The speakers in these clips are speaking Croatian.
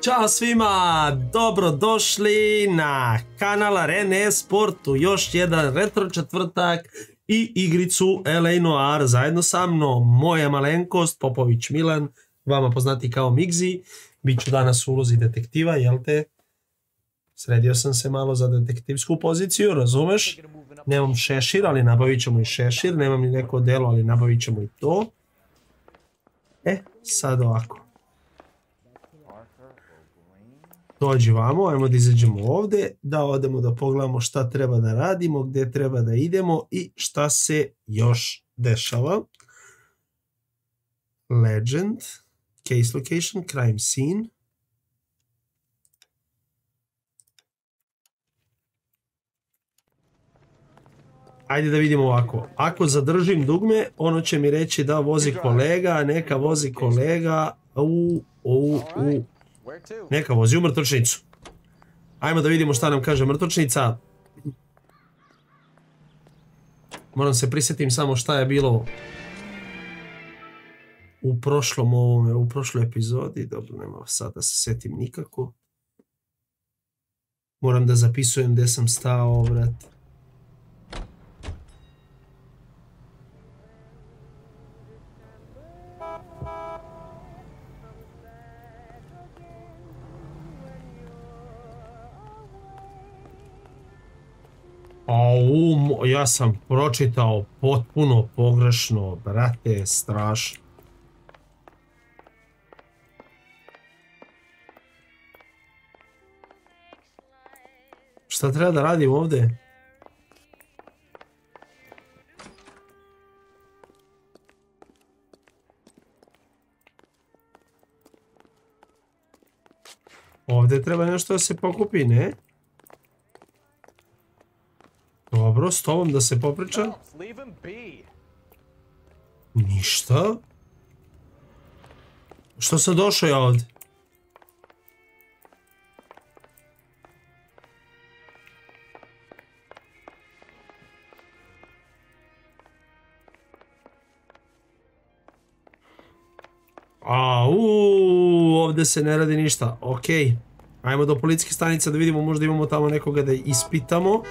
Ćao svima, dobrodošli na kanal Arene Sportu, još jedan retro četvrtak i igricu LA Noir zajedno sa mnom, moja malenkost Popović Milan, vama poznati kao Migzi. Biću danas u ulozi detektiva, jel te? Sredio sam se malo za detektivsku poziciju, razumeš? Nemam šešir, ali nabavit ćemo i šešir, nemam ni neko delo, ali nabavit ćemo i to. Sad ovako. Dođi vamo, ajmo da izađemo ovdje, da odemo da pogledamo šta treba da radimo, gdje treba da idemo i šta se još dešava. Legend, case location, crime scene. Ajde da vidimo ovako, ako zadržim dugme, ono će mi reći da vozi kolega, neka vozi kolega, neka vozi u mrtvačnicu. Ajmo da vidimo šta nam kaže mrtvačnica. Moram se prisjetim samo šta je bilo u prošloj epizodi. Dobro, nema sad da se sjetim nikako. Moram da zapisujem gdje sam stao, brat. Ja sam pročitao potpuno pogrešno, brate, strašno. Šta treba da radim ovdje? Ovdje treba nešto da se pokupi, ne? Dobro, s tobom da se popriča. Ništa. Što sam došao ja ovdje? Ovdje se ne radi ništa. Okej. Ajmo do policijske stanice da vidimo, možda imamo tamo nekoga da ispitamo.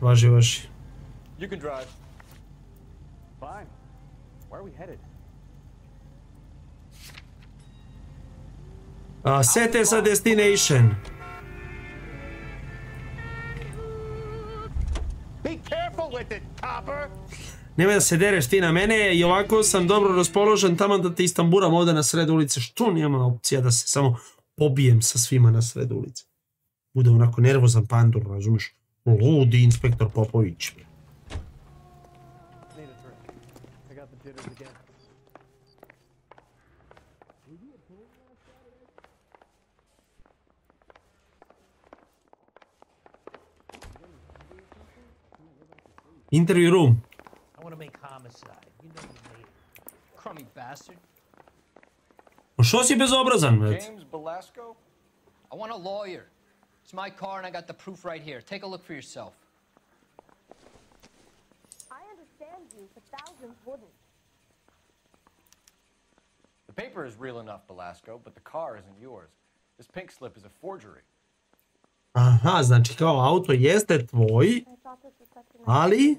Važi. You can drive. Fine. Where are we headed? Set as a destination. Be careful with it, copper. Nemoj da se dereš ti na mene i ovako sam dobro raspoložen tamo da te istamburam ovdje na sred ulice. Što nema opcija da se samo pobijem sa svima na sred ulice? Bude onako nervozan pandur, razumiješ? Ludi inspektor Popović. Interview room. Što si bezobrazan, već? James Belasco? I want a lawyer. It's my car and I got the proof right here. Take a look for yourself. I understand you, but thousands wouldn't. The paper is real enough, Belasco, but the car isn't yours. This pink slip is a forgery. Aha, znači kao auto jeste tvoj, ali...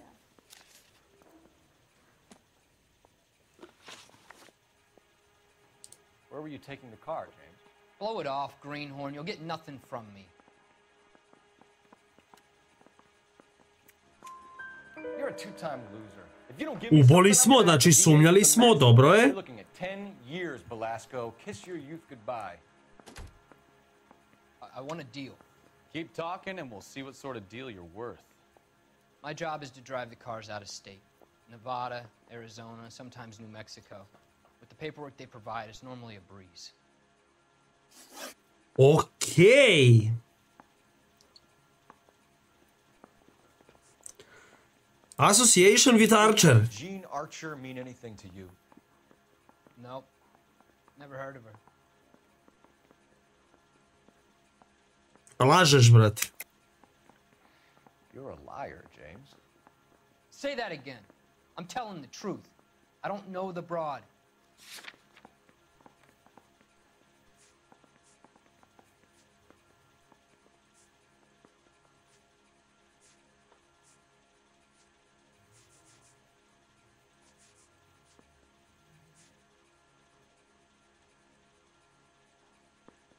Where were you taking the car, James? Blow it off, greenhorn. You'll get nothing from me. You're a two-time loser. If you don't give me Uboli something, smo, I'm gonna znači have to sumnjali deal smo, with the dobro mess. je. You're looking at 10 years, Belasco. Kiss your youth goodbye. I want a deal. Keep talking and we'll see what sort of deal you're worth. My job is to drive the cars out of state. Nevada, Arizona, sometimes New Mexico. With the paperwork they provide, it's normally a breeze. Okej. Association with Archer. Does Jean Archer mean anything to you? Nope. Never heard of her. Lažeš, brate. You're a liar, James. Say that again. I'm telling the truth. I don't know the broad.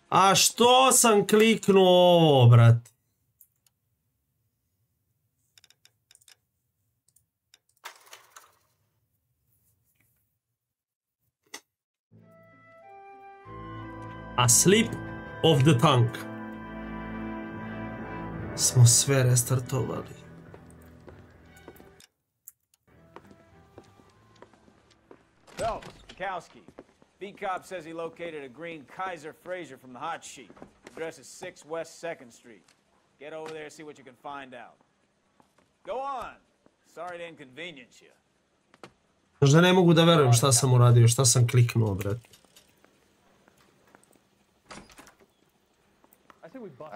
A što sam kliknuo ovo, brat? A slip of the tongue. Smo sve restartovali. Phelps, Kowski. V-Cop says he located a green Kaiser Fraser from the hot sheet. Address is 6 West 2nd Street. Get over there and see what you can find out. Go on. Sorry to inconvenience you. Možda ne mogu da verujem šta sam uradio, šta sam kliknuo, brat.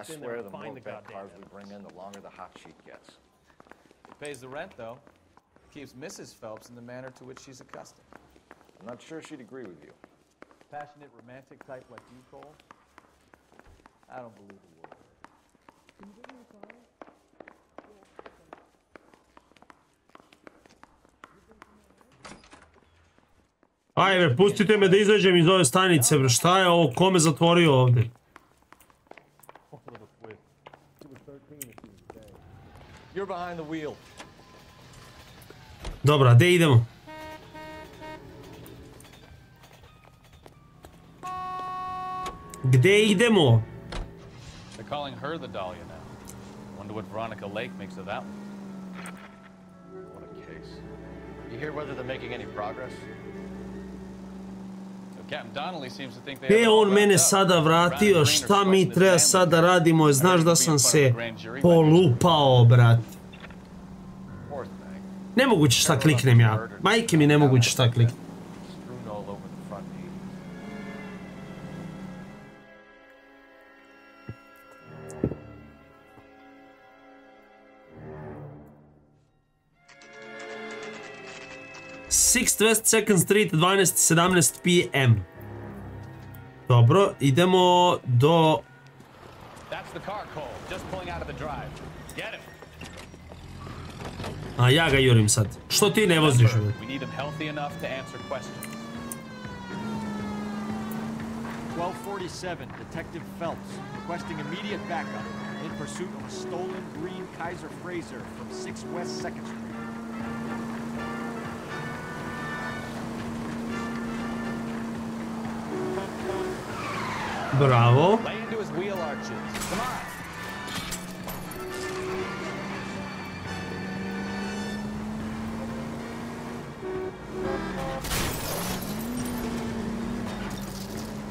I swear the more bad cars we bring in, the longer the hot sheet gets. It pays the rent, though. Keeps Mrs. Phelps in the manner to which she's accustomed. I'm not sure she'd agree with you. Passionate, romantic type like you, Cole? I don't believe a word. Ajde, pustite me da izađem iz ove stanice, bro. Šta je ovo? Ko me zatvorio ovdje? You're behind the wheel. Dobra, gdje idemo? Gdje idemo? They're calling her the Dahlia now. Wonder what Veronica Lake makes of that one. What a case. You hear whether they're making any progress? So Captain Donnelly seems to think they Gdje have it all on mene wrapped up. sada vratio? Brad and Green Šta are mi sweating treba this sada family. radimo? Znaš da sam se polupao, brat. Poor thing. Nemoguće šta kliknem ja. Majke mi nemoguće šta kliknem. Strewn all over the front knee. Sixth West 2nd Street, 12:17 p.m. Dobro, idemo do... That's the car, Cole. Just pulling out of the drive. Get him. A ja ga jurim sad. Što ti ne voziš? We need him healthy enough to answer questions. 1247, Detective Phelps, requesting immediate backup in pursuit of a stolen green Kaiser Fraser from 6 West 2nd Street. Bravo. Lay into his wheel arches. Come on.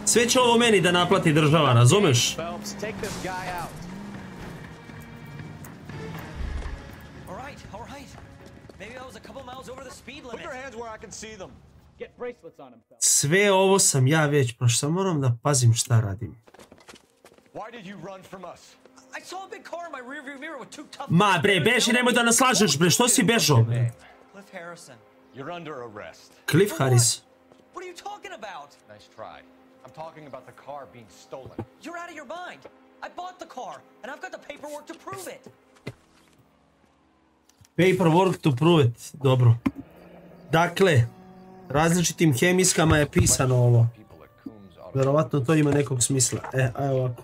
Sve će ovo meni da naplati država, razumeš? Phelps, take this guy out. All right. Maybe I was a couple miles over the speed Put limit. your hands where I can see them. Get bracelets on him, Phelps. Sve ovo sam ja već prošao, moram da pazim šta radim. Why did you run from us? I saw a big car in my rearview mirror with two tough... Ma bre, beži, nemoj da nas lažeš bre, što si bežao bre? Cliff Harrison. You're under arrest. Cliff Harris. What are you talking about? Nice try. I'm talking about the car being stolen. You're out of your mind. I bought the car, and I've got the paperwork to prove it. Paperwork to prove it, dobro. Dakle, različitim hemijskama je pisano ovo. People at Coombs Auto. Verovatno to ima nekog smisla. Aj ovako.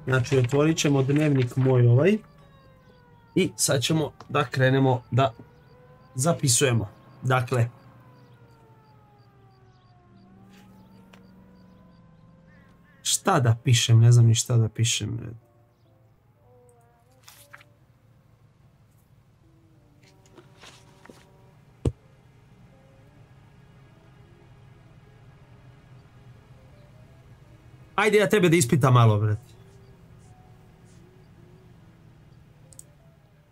Znači, otvorit ćemo dnevnik moj ovaj. I sad ćemo da krenemo da zapisujemo. Dakle. Šta da pišem? Ne znam ni šta da pišem. Ajde ja tebe da ispitam malo, bret.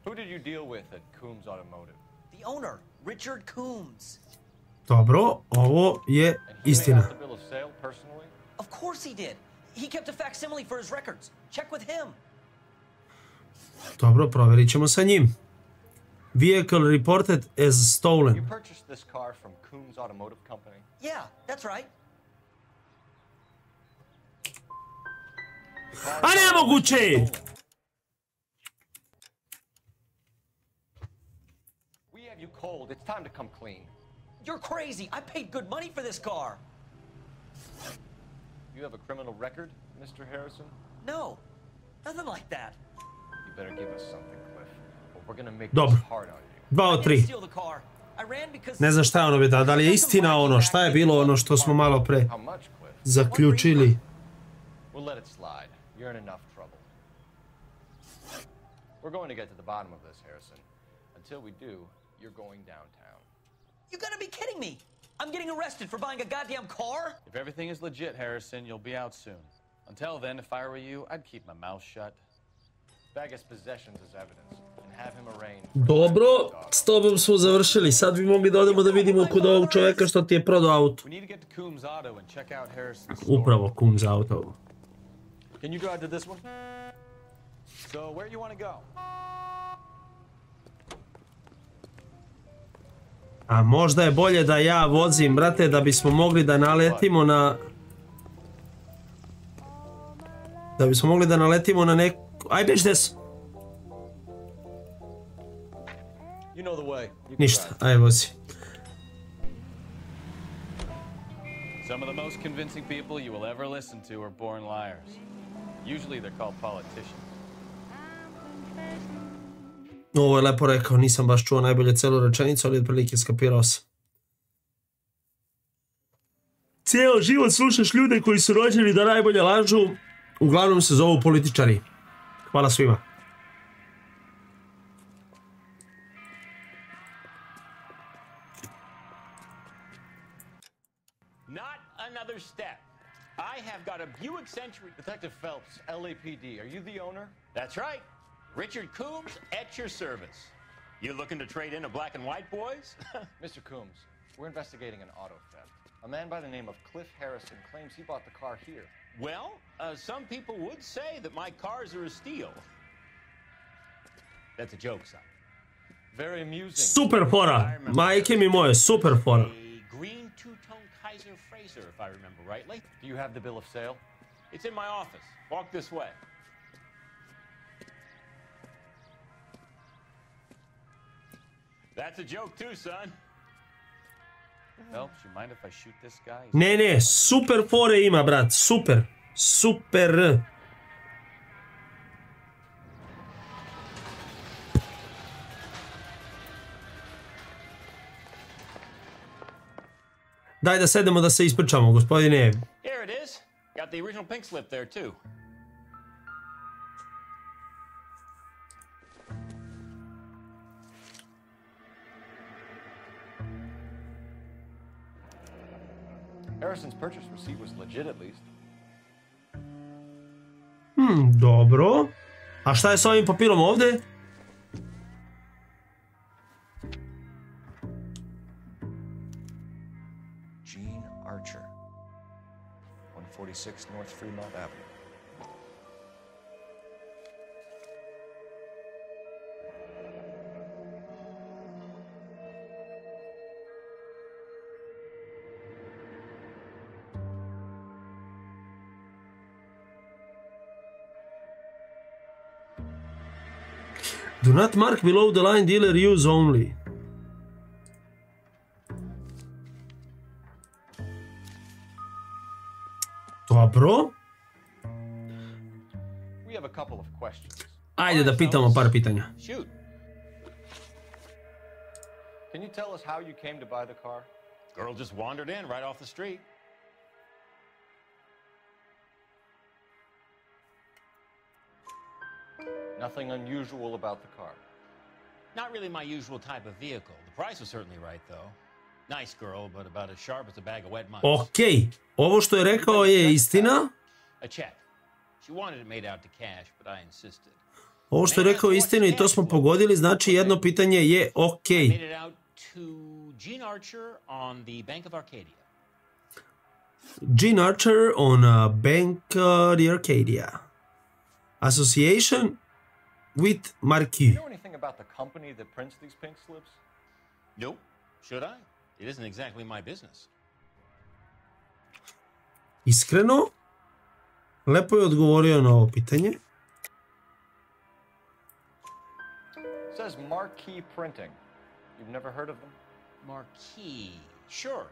Who did you deal with at Coombs Automotive? The owner, Richard Coombs. Dobro, ovo je And he made istina. out the bill of sale personally? Of course he did. He kept a facsimile for his records. Check with him. Dobro, provjerit ćemo sa njim. Vehicle reported as You stolen. purchased this car from Coombs Automotive Company? Yeah, that's right. A nemoguće! We have you cold. It's time to come clean. You're crazy. I paid good money for this car. You you have a criminal record, Mr. Harrison? No, nothing like that. You better give us something, Cliff, or we're gonna make Dobro. this hard on you. 2 I od didn't 3. steal the car. I ran because Ne znam šta je ono vidio, da li je istina ono, šta je bilo ono što smo malo pre How much, Cliff? zaključili. We'll let it slide. You're in enough trouble. We're going to get to the bottom of this, Harrison. Until we do, you're going downtown. You gotta be kidding me. I'm getting arrested for buying a goddamn car? If everything is legit, Harrison, you'll be out soon. Until then, if I were you, I'd keep my mouth shut. Bag his possessions as evidence and have him arraigned. Dobro, s tobom smo završili. Sad bi mogli da odemo da vidimo kod ovog čovjeka što ti je prodao auto. We need to get to Coombs Auto and check out Harrison's store. Upravo Coombs auto. Can you drive to this one? So, where you want to go? A možda je bolje da ja vozim, brate, da bismo mogli da naletimo na... Da bismo mogli da naletimo na neku... Aj, biš des! You know the way. You can Ništa, drive. aj vozi. Some of the most convincing people you will ever listen to are born liars. Usually they're called politicians. Ovo je lepo rekao, nisam baš čuo najbolje celu rečenicu, ali otprilike skapirao sam. Cijelo život slušaš ljude koji su rođeni da najbolje lažu, uglavnom se zovu političari. Hvala svima. Not another step. I have got a Buick Century. Detective Phelps, LAPD, are you the owner? That's right. Richard Coombs at your service. You looking to trade in a black and white, boys? Mr. Coombs, we're investigating an auto theft. A man by the name of Cliff Harrison claims he bought the car here. Well, some people would say that my cars are a steal. That's a joke, son. Very amusing. Super fora, majke mi moje, super fora. A green two-tone Kaiser Frazer, if I remember rightly. Do you have the bill of sale? It's in my office. Walk this way. That's a joke too, son. Phelps, you mind if I shoot this guy? Ne, super fore ima, brat, super. Super. Daj da sedemo da se ispričamo, gospodine. Here it is. Got the original pink slip there too. Harrison's purchase receipt was legit at least. Dobro. A šta je sa ovim papirom ovdje? Gene Archer, 146 North Fremont Avenue. Do not mark below the line, dealer use only. Dobro. We have a couple of questions. Ajde da pitamo par pitanja. Shoot. Can you tell us how you came to buy the car? Girl just wandered in right off the street. Nothing unusual about the car. Not really my usual type of vehicle. The price was certainly right, though. Nice girl, but about as sharp as a bag of wet mice. Okej, ovo što je rekao je istina. A check. She wanted it made out to cash, but I insisted. Ovo što je rekao je istina i to smo pogodili, znači jedno pitanje je okej. Made it out to Gene Archer on the Bank of Arcadia. Gene Archer on Bank the Arcadia. Association with Do Marquis. you know anything about the company that prints these pink slips? Nope. Should I? It isn't exactly my business. Iskreno, lepo je odgovorio na ovo pitanje. It says Marquis Printing. You've never heard of them? Marquis. Sure.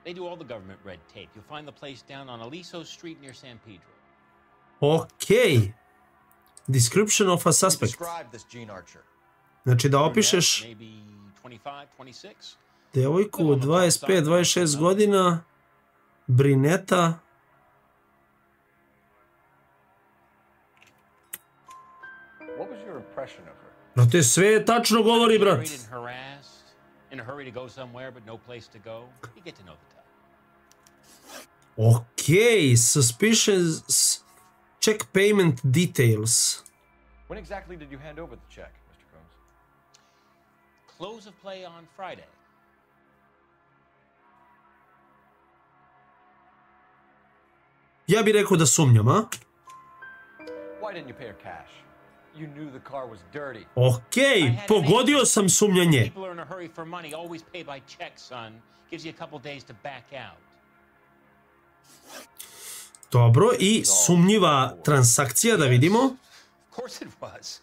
They do all the government red tape. You'll find the place down on Aliso Street near San Pedro. Ok. Description of a suspect. Describe this Gene Archer. Znači da opišeš Maybe 25, 26. devojku 25-26 godina, brineta. What was your impression of her? Brate, sve tačno govori, brat. Worried and harassed, in a hurry to go somewhere but no place to go. You get to know the type. Ok, suspicious. Check payment details. When exactly did you hand over the check, Mr. Combs? Close of play on Friday. Ja bih rekao da sumnjam, a? Why didn't you pay her cash? You knew the car was dirty. Ok, pogodio sam sumnjanje. People are in a hurry for money. Always pay by check, son. Gives you a couple days to back out. Dobro, i sumnjiva transakcija, da vidimo. Of course it was.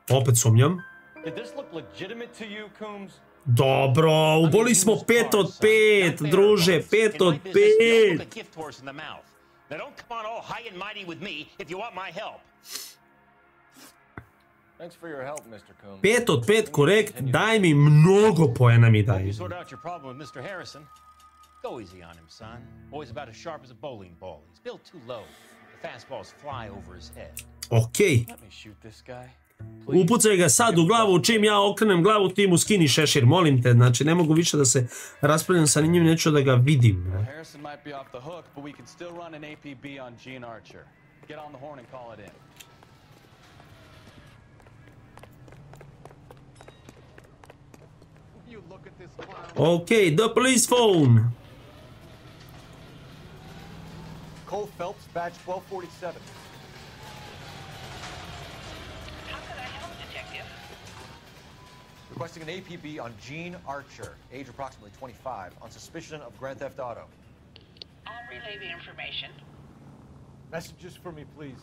Opet sumnjam. Did this look legitimate to you, Combs? Dobro, uboli smo 5 od 5, druže, 5 od 5. Gift horse in the mouth. Now don't come on all high and mighty with me if you want my help. Thanks for your help, Mr. Combs. 5 od 5 korekt, daj mi mnogo poena mi daj. You sort out your problem with Mr. Harrison. Go easy on him, son. Boy's about as sharp as a bowling ball. He's built too low. The fastballs fly over his head. Ok. Let me shoot this guy. Upucaj ga sad u glavu, čim ja okrenem glavu ti mu skini šešir, molim te, znači ne mogu više da se raspravljam sa njim, neću da ga vidim. Harrison might be off the hook, but we can still run an APB on Gene Archer. Get on the horn and call it in. You look at this clown. Ok, the police phone. Cole Phelps, badge 1247. Requesting an APB on Gene Archer, age approximately 25, on suspicion of Grand Theft Auto. I'll relay the information. Messages for me, please.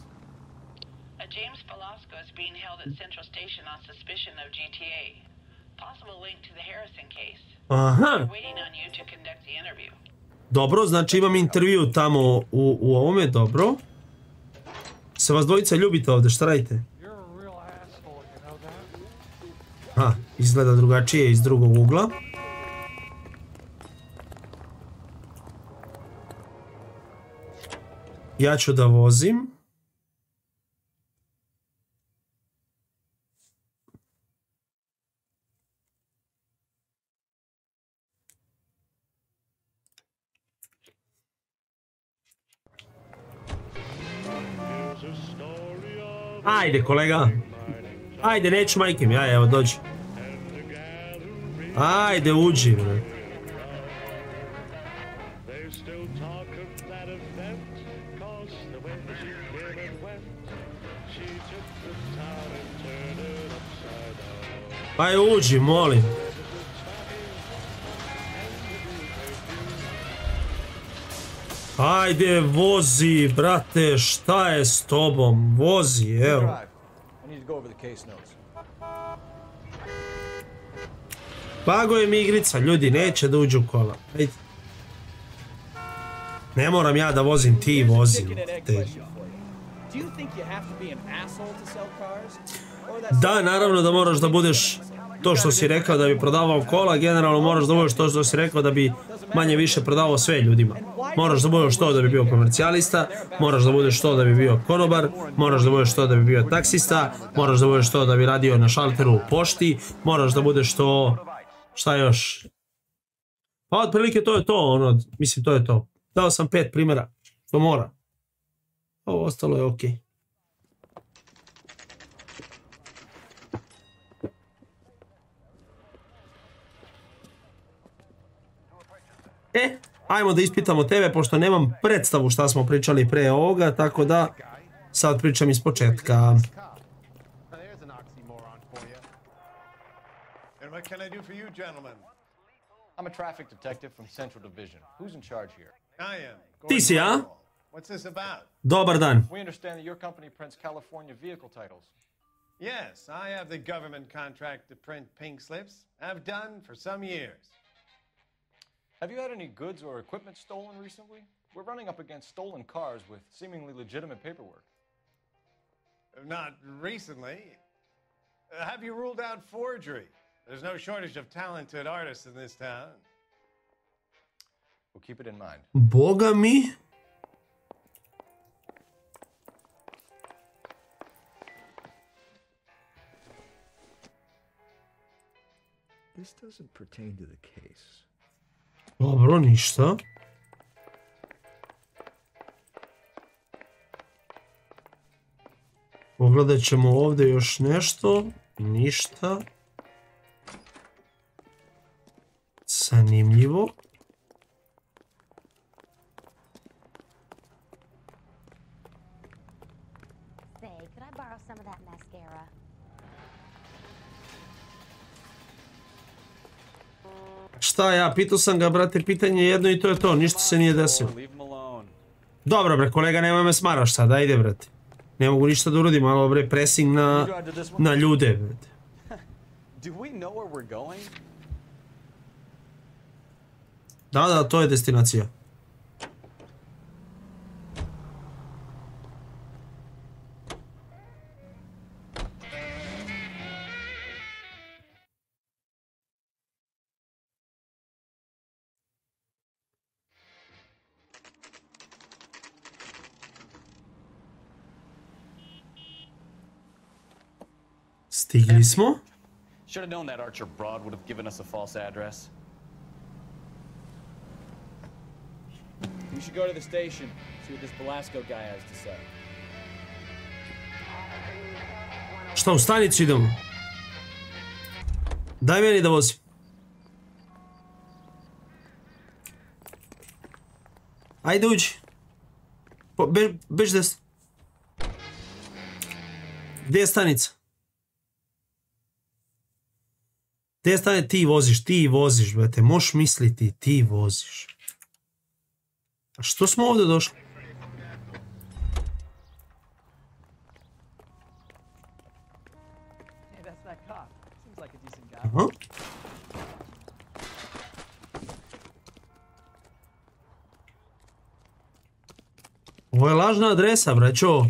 A James Velasco is being held at Central Station on suspicion of GTA. Possible link to the Harrison case. Aha. We're waiting on you to conduct the interview. Dobro, znači imam intervju tamo u ovome, dobro. Se vas dvojica ljubite ovde, šta radite? Ha, izgleda drugačije iz drugog ugla. Ja ću da vozim. Ajde, kolega. Ajde, neću majke mi, aj, evo, dođi. Ajde, uđi, bre. Aj, uđi, molim. Ajde, vozi, brate, šta je s tobom? Vozi, evo. Pago je mi igrica, ljudi, neće da uđu u kola. Ajde. Ne moram ja da vozim, ti vozi. Da, naravno da moraš da budeš to što si rekao da bi prodavao kola, generalno moraš da budeš to što si rekao da bi manje više prodavao sve ljudima. Moraš da budeš to da bi bio komercijalista, moraš da budeš to da bi bio konobar, moraš da budeš to da bi bio taksista, moraš da budeš to da bi radio na šalteru u pošti, moraš da budeš to... Šta još? Pa otprilike to je to, ono, mislim to je to. Dao sam 5 primjera, to mora. Ovo ostalo je okej. Ajmo da ispitamo tebe, pošto nemam predstavu šta smo pričali pre ovoga, tako da sad pričam iz početka. What can I do for you, gentlemen? I'm a traffic detective from Central Division. Who's in charge here? I am. Ti si, a? What's this about? Dobar dan. We understand that your company prints California vehicle titles. Yes, I have the government contract to print pink slips. I've done for some years. Have you had any goods or equipment stolen recently? We're running up against stolen cars with seemingly legitimate paperwork. Not recently. Have you ruled out forgery? There's no shortage of talented artists in this town. We'll keep it in mind. Boga mi. This doesn't pertain to the case. Dobro, ništa. Pogledat ćemo ovdje još nešto. Ništa. Zanimljivo. Say, could I borrow some of that mascara? Šta ja, pitao sam ga, brate, pitanje jedno i to je to, ništa se nije desilo. Dobro, bre, kolega, nemoj me smaraš sad, ajde, brate. Ne mogu ništa da uradim, malo, bre, pressing na ljude, brate. Da, to je destinacija. Stigli smo. Should have known that Archer Broad would have given us a false address. You should go to the station, see what this Velasco guy has to say. Šta, u stanicu idemo? Daj meni da vozim. Ajde uđi. Bež desno. Gdje je stanica? Gdje je stanica? Ti voziš, brate. Možeš misliti, ti voziš. A što smo ovdje došli? Aha. Ovo je lažna adresa, braćo.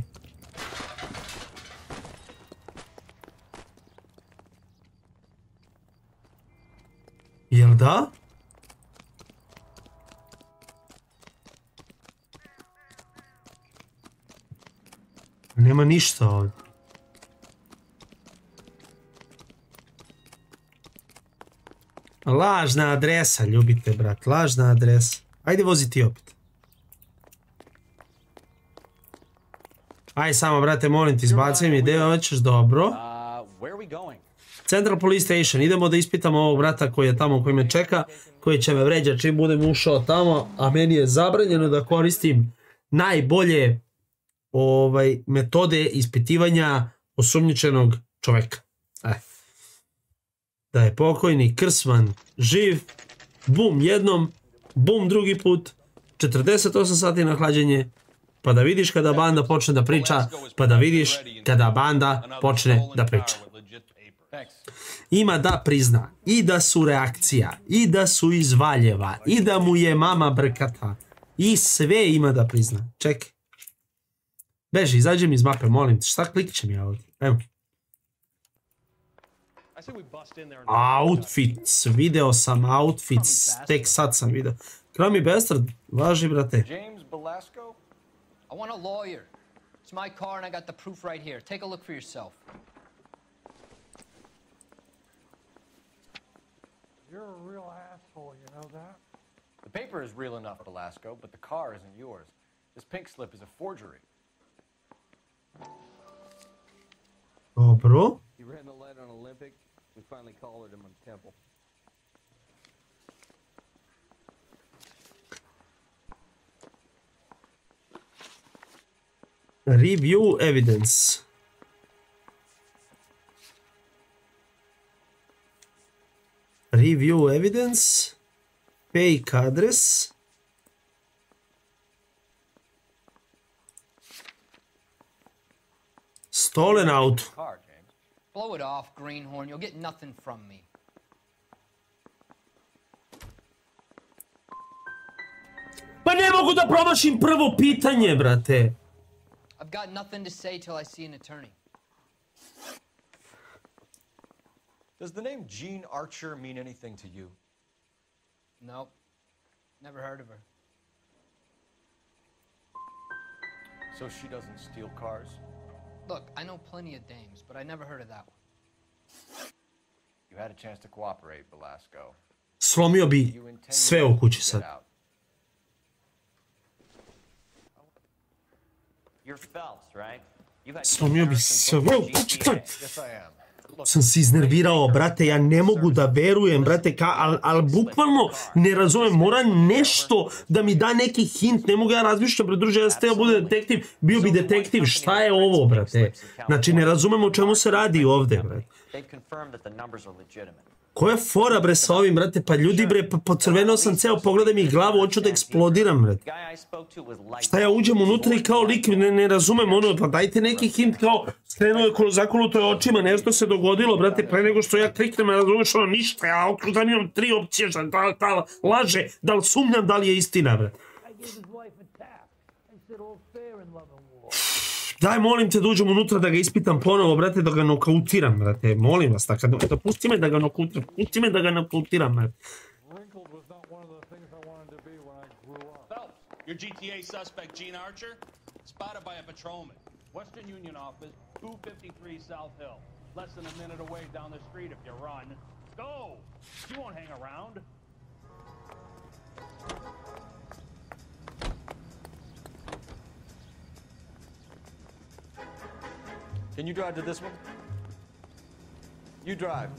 Jel da? Nema ništa ovdje. Lažna adresa, ljubite, brat. Lažna adresa. Ajde vozi ti opet. Aj samo, brate, molim ti, izbacaj mi gdje hoćeš, dobro. Central Police Station. Idemo da ispitamo ovog brata koji je tamo, koji me čeka, koji će me vređati čim budem ušao tamo, a meni je zabranjeno da koristim najbolje metode ispitivanja osumnjičenog čoveka. Da je pokojni Krsman živ, bum jednom, bum drugi put, 48 sati na hlađenje, pa da vidiš kada banda počne da priča, pa da vidiš kada banda počne da priča. Ima da prizna i da su reakcija, i da su iz Valjeva, i da mu je mama brkata, i sve ima da prizna. Čekaj. Beži, izađi mi iz mape, molim te, šta klikćem ja ovdje? Evo. Outfits, video sam outfits, tek sad sam video. Krami Bastard, važi, brate. James Velasco? I want a lawyer. It's my car and I got the proof right here. Take a look for yourself. You're a real asshole, you know that? The paper is real enough, Velasco, but the car isn't yours. This pink slip is a forgery. Dobro. He ran the light on Olympic. We finally collared him on Temple. Review evidence. Review evidence. Fake address. Stolen auto. Blow it off, Greenhorn. You'll get nothing from me. Pa ne mogu da promašim prvo pitanje, brate. I've got nothing to say till I see an attorney. Does the name Jean Archer mean anything to you? Nope. Never heard of her. So she doesn't steal cars? Look, I know plenty of dames, but I never heard of that one. You had a chance to cooperate, Velasco. Slomio bi sve u kući sad. Slomio bi sve u kući sad. Sam se iznervirao, brate, ja ne mogu da verujem, brate, ali bukvalno ne razumem, mora nešto da mi da neki hint, ne mogu ja razmišljati, predruže, ja sam teo bude detektiv, bio bi detektiv, šta je ovo, brate? Znači, ne razumem o čemu se radi ovde, brate. Koja je fora, bre, sa ovim, brate, pa ljudi, bre, pocrvenao sam ceo, pogledaj mi glavu, hoću da eksplodiram, brate. Šta ja uđem unutra i kao lik, ne razumem ono, pa dajte neki hint, kao, skrenuo je zakoluto je očima, nešto se dogodilo, brate, pre nego što ja kliknem, ne razumeš ono ništa, ja okružam imam 3 opcije, da laže, da li sumnjam, da li je istina, brate. Daj, molim te da uđem unutra da ga ispitam ponovo, brate, da ga nokautiram, brate. Molim vas, da pusti me da ga nokautiram, pusti me da ga nokautiram, brate. Your GTA suspect, Jean Archer, spotted by a patrolman. Western Union office, 253 South Hill. Less than a minute away down the street if you run. Go! You won't hang around. Can you drive to this one? You drive.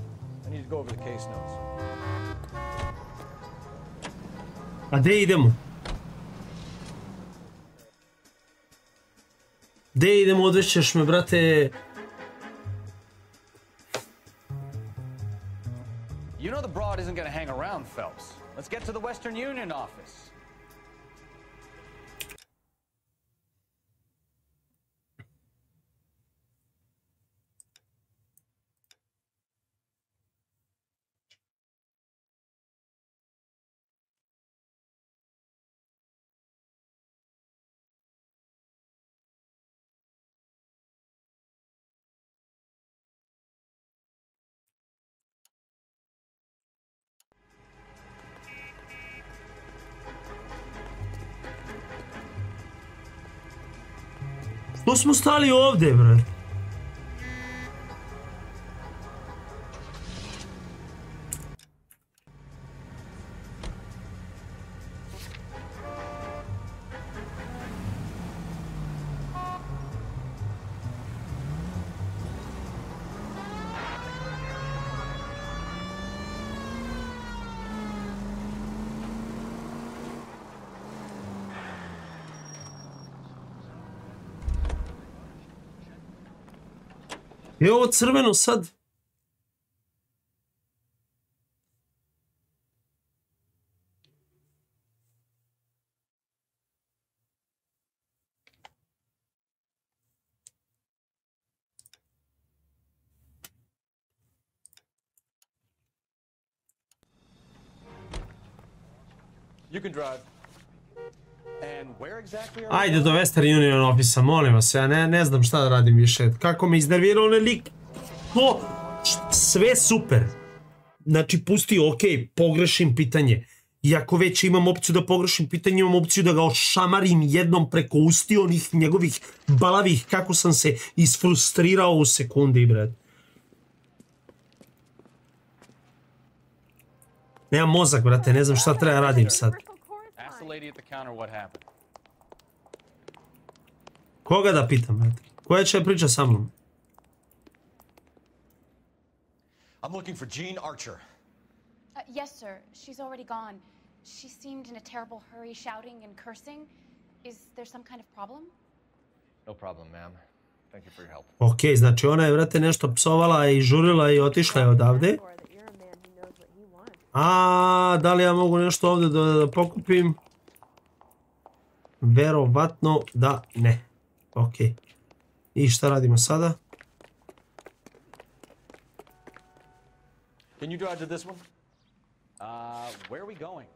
I need to go over the case notes. A gde idemo? Gde idemo, odvećeš me, brate? You know the broad isn't gonna hang around, Phelps. Let's get to the Western Union office. Što smo stali ovde, bre? Je ovo crveno sad? You can drive. And where exactly are we? Ajde do Western Union ofisa, molim vas, ja ne znam šta da radim više. Kako me iznervirao onaj lik. To, sve super. Znači, pusti, okej, pogrešim pitanje. Iako već imam opciju da pogrešim pitanje, imam opciju da ga ošamarim jednom preko usti onih njegovih balavih, kako sam se isfrustrirao u sekundi, brad. Nemam mozak, brate, ne znam šta treba radim sad. Koga da pitam, brate? Koja će priča sa mnom? I'm looking for Jean Archer. Yes, sir. She's already gone. She seemed in a terrible hurry, shouting and cursing. Is there some kind of problem? No problem, ma'am. Thank you for your help. Okej, znači ona je, brate, nešto psovala i žurila i otišla je odavde. A, da li ja mogu nešto ovdje da pokupim? Verovatno da ne. Okej. I šta radimo sada? Can you drive to this one? Where are we going?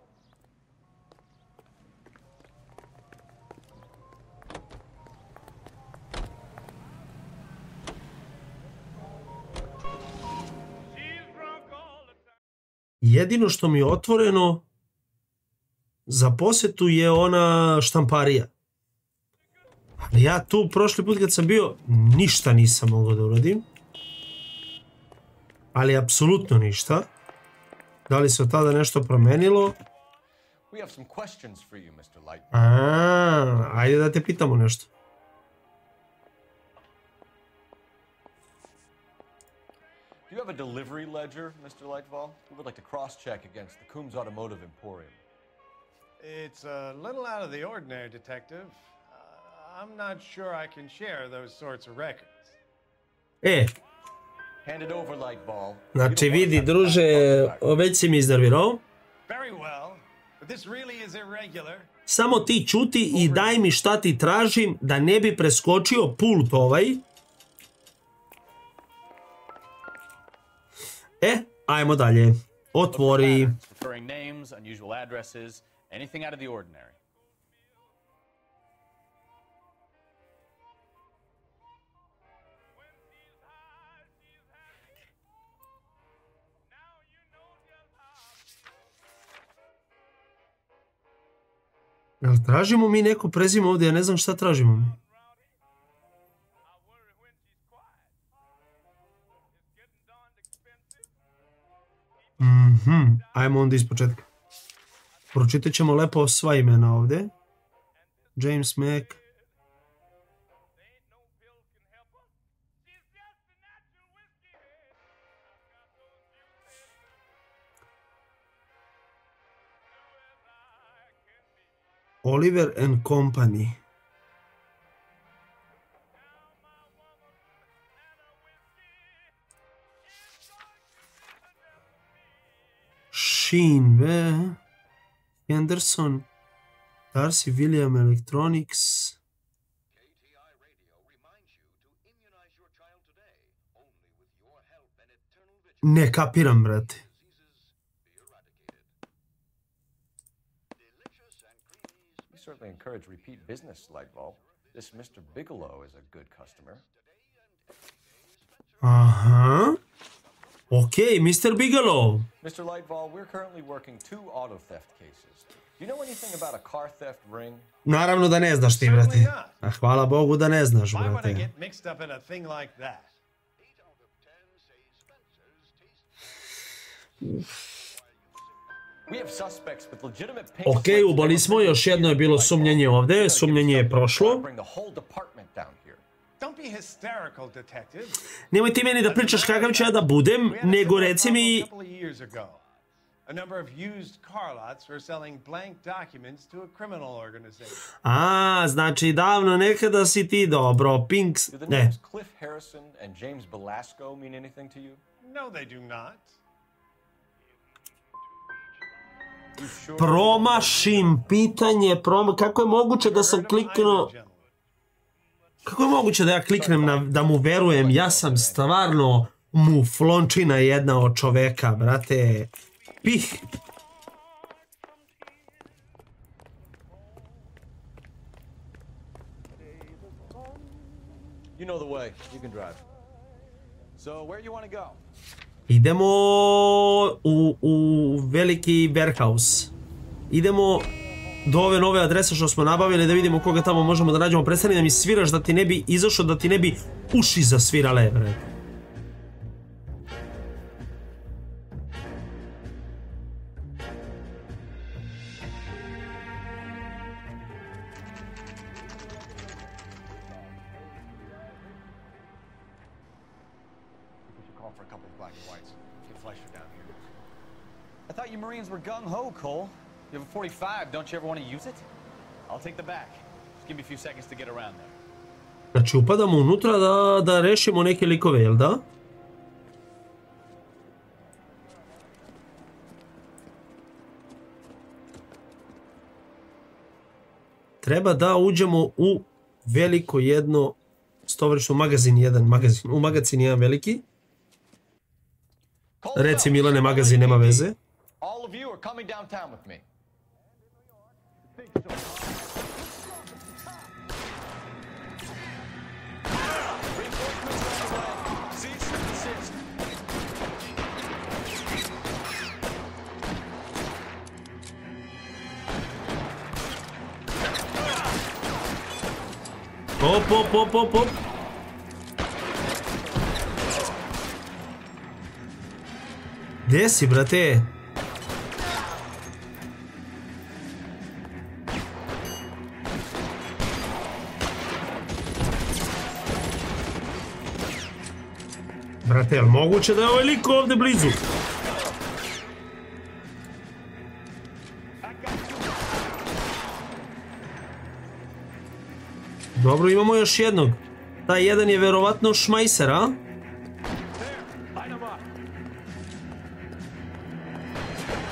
jedino što mi je otvoreno za posjetu je ona štamparija. Ali ja tu prošli put kad sam bio ništa nisam mogao da uradim. Ali apsolutno ništa. Da li se od tada nešto promenilo? Ajde da te pitamo nešto. Do you have a delivery ledger, Mr. Lightfall? We would like to cross-check against the Coombs Automotive Emporium. It's a little out of the ordinary, Detective. I'm not sure I can share those sorts of records. Hand it over, Lightball. Znači vidi, druže, već si mi iznervirao. Very well, but this really is irregular. Samo ti čuti i daj mi šta ti tražim da ne bi preskočio pult ovaj. Ajmo dalje. Otvori. Referring names, unusual addresses, anything out of the ordinary. Jel tražimo mi neko prezime ovdje? Ja ne znam šta tražimo mi. Ajmo onda iz početka. Pročitat ćemo lepo sva imena ovdje. James Mack. Oliver and Company. Sheen, Henderson, Darcy William Electronics. Ne kapiram, brate. We certainly encourage repeat business, Lightball. This Mr. Bigelow is a good customer. Aha. Okay, Mr. Bigelow. Mr. Lightball, we're currently working 2 auto theft cases. Do you know anything about a car theft ring? Naravno da ne znaš ti, brate. A hvala Bogu da ne znaš, Why would I brate. get mixed up in a thing like that? We have suspects with legitimate pink Ok, slips ubali smo, još jedno je bilo sumnjenje ovdje, sumnjenje je prošlo. bring the whole department down here. Don't be hysterical, Detective. Nemoj ti meni da pričaš kakav ću ja da budem, nego reci mi... A couple of years ago, a number of used car lots were selling blank documents to a criminal organization. A, znači davno nekada si ti dobro, Pinks... Do the Ne. names Cliff Harrison and James Belasco mean anything to you? No, they do not. Promašim pitanje, kako je moguće da sam kliknuo... Kako je moguće da ja kliknem da mu verujem, ja sam stvarno muflončina jedna od čoveka, brate. Pih. You know the way. You can drive. So, where you want to go? Idemo u veliki warehouse. Idemo do ove nove adrese što smo nabavili da vidimo koga tamo možemo da nađemo. Prestani da mi sviraš da ti ne bi izašao, da ti ne bi uši zasvirale, bre. I thought you Marines were gung-ho, Cole. You have a 45, don't you ever want to use it? I'll take the back. Just give me a few seconds to get around there. Znači upadamo unutra da rešimo neke likove, jel da? Treba da uđemo u veliko jedno stovarišno magazin, u magazin jedan veliki. Reci Milane, magazin nema veze. All of you are coming downtown with me. Op, op, op, op, op. Gdje si, brate? Brate, je li moguće da je ovaj lik ovdje blizu? Dobro, imamo još jednog. Taj jedan je verovatno šmajser, a?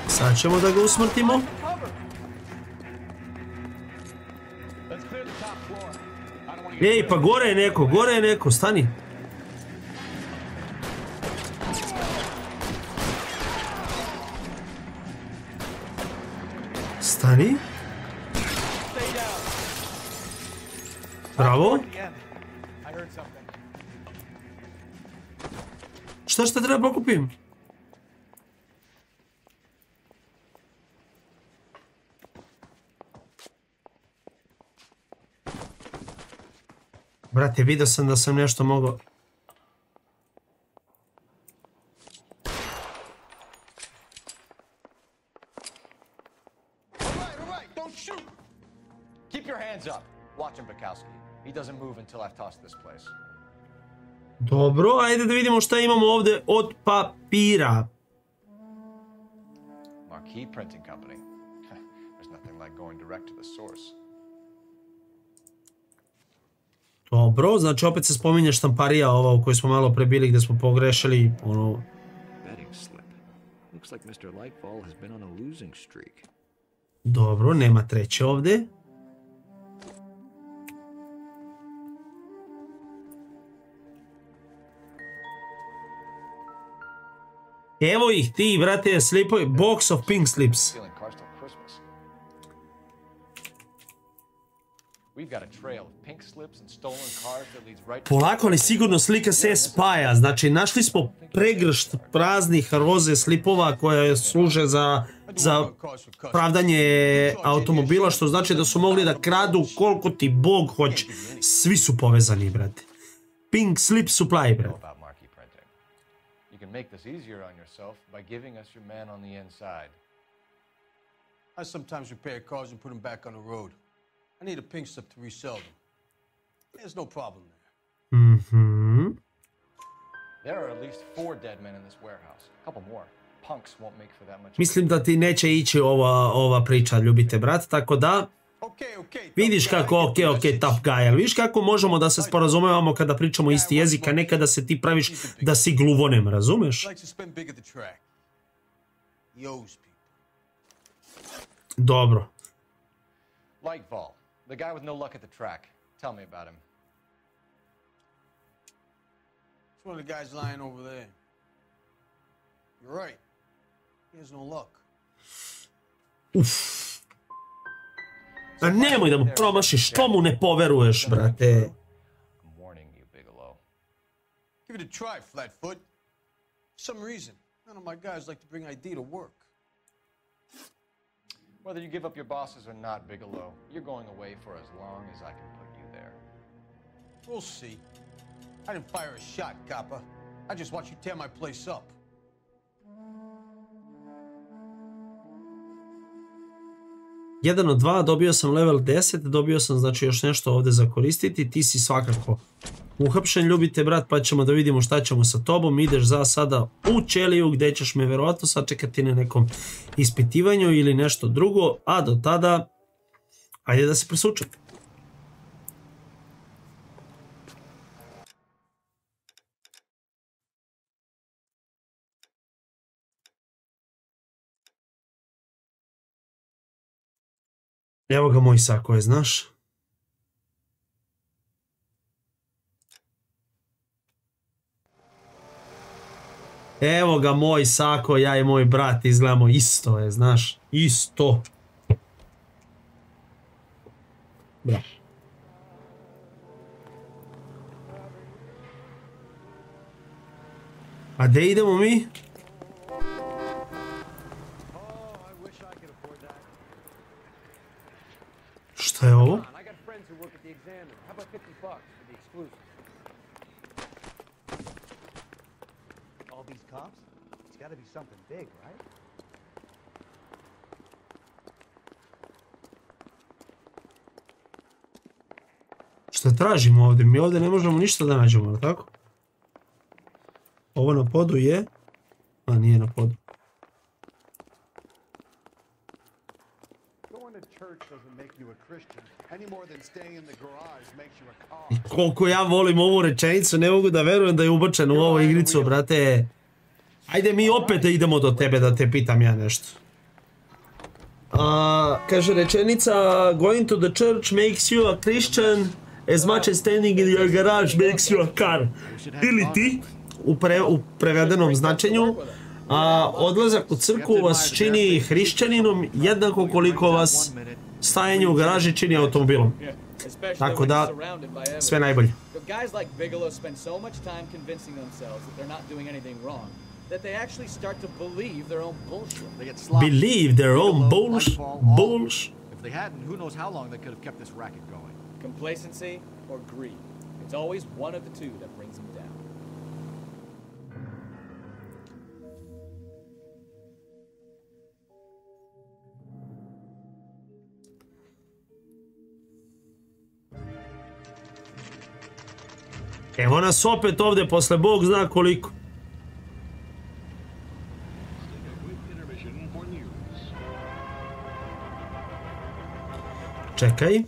Sad ćemo da ga usmrtimo. Ej, pa gore je neko, stani. Stani. Bravo. Šta treba pokupim? Brate, vidio sam da sam nešto mogao... Keep your hands up. Watch him, Bukowski. He doesn't move until I've tossed this place. Dobro, ajde da vidimo šta imamo ovdje od papira. Marquee Printing Company. There's nothing like going direct to the source. Dobro, znači opet se spominje štamparija ova u kojoj smo malo prebili gdje smo pogrešili, ono... Dobro, nema treće ovdje. Evo ih ti, brate, slipovi, box of pink slips. Polako, ali sigurno slika se spaja, znači našli smo pregršt praznih roze slipova koje služe za pravdanje automobila, što znači da su mogli da kradu koliko ti Bog hoće. Svi su povezani, brate. Pink slip supply, brate. Make this easier on yourself by giving us your man on the inside. I sometimes repair cars and put them back on the road. I need a pink slip to resell them. There's no problem there. Mm-hmm. There are at least 4 dead men in this warehouse. A couple more. Punks won't make for that much. Mislim da ti neće ići ova priča, ljubite brat, tako da... Vidiš kako, ok, tough guy, ali vidiš kako možemo da se sporazumevamo kada pričamo isti jezik, a ne kada se ti praviš da si gluvonem, razumeš? Dobro. Lightfall, the guy with no luck at the track. Tell me about him. It's one of the guys lying over there. You're right. He has no luck. Uff. A nemoj da mu promašiš, što mu ne poveruješ, brate? Give it a try, Flatfoot. For some reason, none of my guys like to bring ID to work. Whether you give up your bosses or not, Bigelow, you're going away for as long as I can put you there. We'll see. I didn't fire a shot, copper. I just watched you tear my place up. 1 od 2, dobio sam level 10, dobio sam znači još nešto ovdje za koristiti, ti si svakako uhapšen, ljubite brat, pa ćemo da vidimo šta ćemo sa tobom, ideš za sada u ćeliju gdje ćeš me verovatno sačekati na nekom ispitivanju ili nešto drugo, a do tada, ajde da se presučemo. Evo ga moj sako je, znaš. Evo ga moj sako, ja i moj brat izgledamo isto je, znaš. Isto. Bra. A gdje idemo mi? Šta je ovo? who work at the Examiner. How about $50 for the exclusive? All these cops? It's got to be something big, right? Šta tražimo ovdje? Mi ovdje ne možemo ništa da nađemo, ali tako? Ovo na podu je... A nije na podu. I koliko ja volim ovu rečenicu, ne mogu da verujem da je ubačen u ovu igricu, brate. Ajde mi opet idemo do tebe da te pitam ja nešto. Kaže rečenica, going to the church makes you a Christian as much as standing in your garage makes you a car. Ili ti, u prevedenom značenju, odlazak u crkvu vas čini hrišćaninom jednako koliko vas stajanje u garaži čini automobilom. Tako da, sve najbolje. Guys like Bigelow spend so much time convincing themselves that they're not doing anything wrong that they actually start to believe their own bullshit. They get sloppy. Believe their own bullshit. If they hadn't, who knows how long they could have kept this racket going. Complacency or greed. It's always one of the two that brings them down. Evo nas opet ovdje posle Bog zna koliko. Čekaj.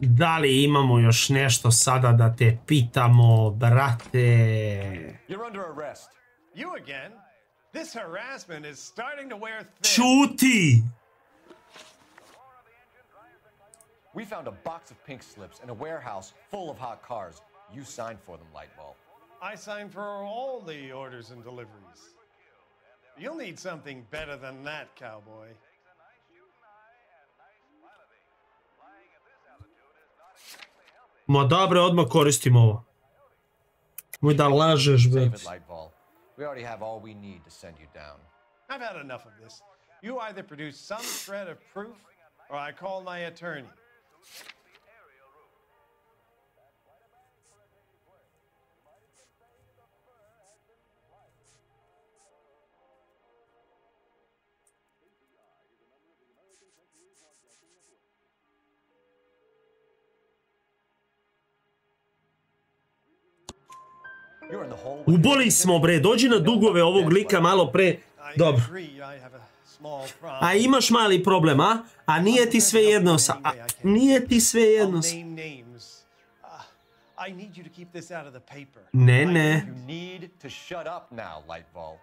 Da li imamo još nešto sada da te pitamo, brate? You're under arrest. You again? This harassment is starting to wear thin. Čuti! We found a box of pink slips in a warehouse full of hot cars. You signed for them, Lightball. I signed for all the orders and deliveries. You'll need something better than that, cowboy. Ma dobre, odmah koristim ovo. Moj da lažeš, Save brate. it, Lightball. We already have all we need to send you down. I've had enough of this. You either produce some shred of proof, or I call my attorney. Uboli smo, bre, dođi na dugove ovog lika malo pre. Dobro. A imaš mali problem, a? A nije ti sve jedno sa... Nije ti sve jedno sa... Ne, ne. You need to shut up now, Lightball.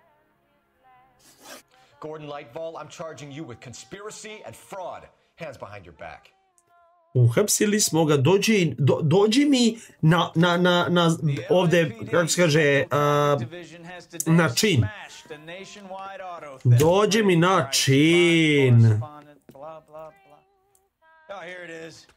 Gordon Lightball, I'm charging you with conspiracy and fraud. Hands behind your back. Uhapsili smo ga, dođi mi na ovdje, kako se kaže, na čin. Dođi mi na čin. Oh, here it is.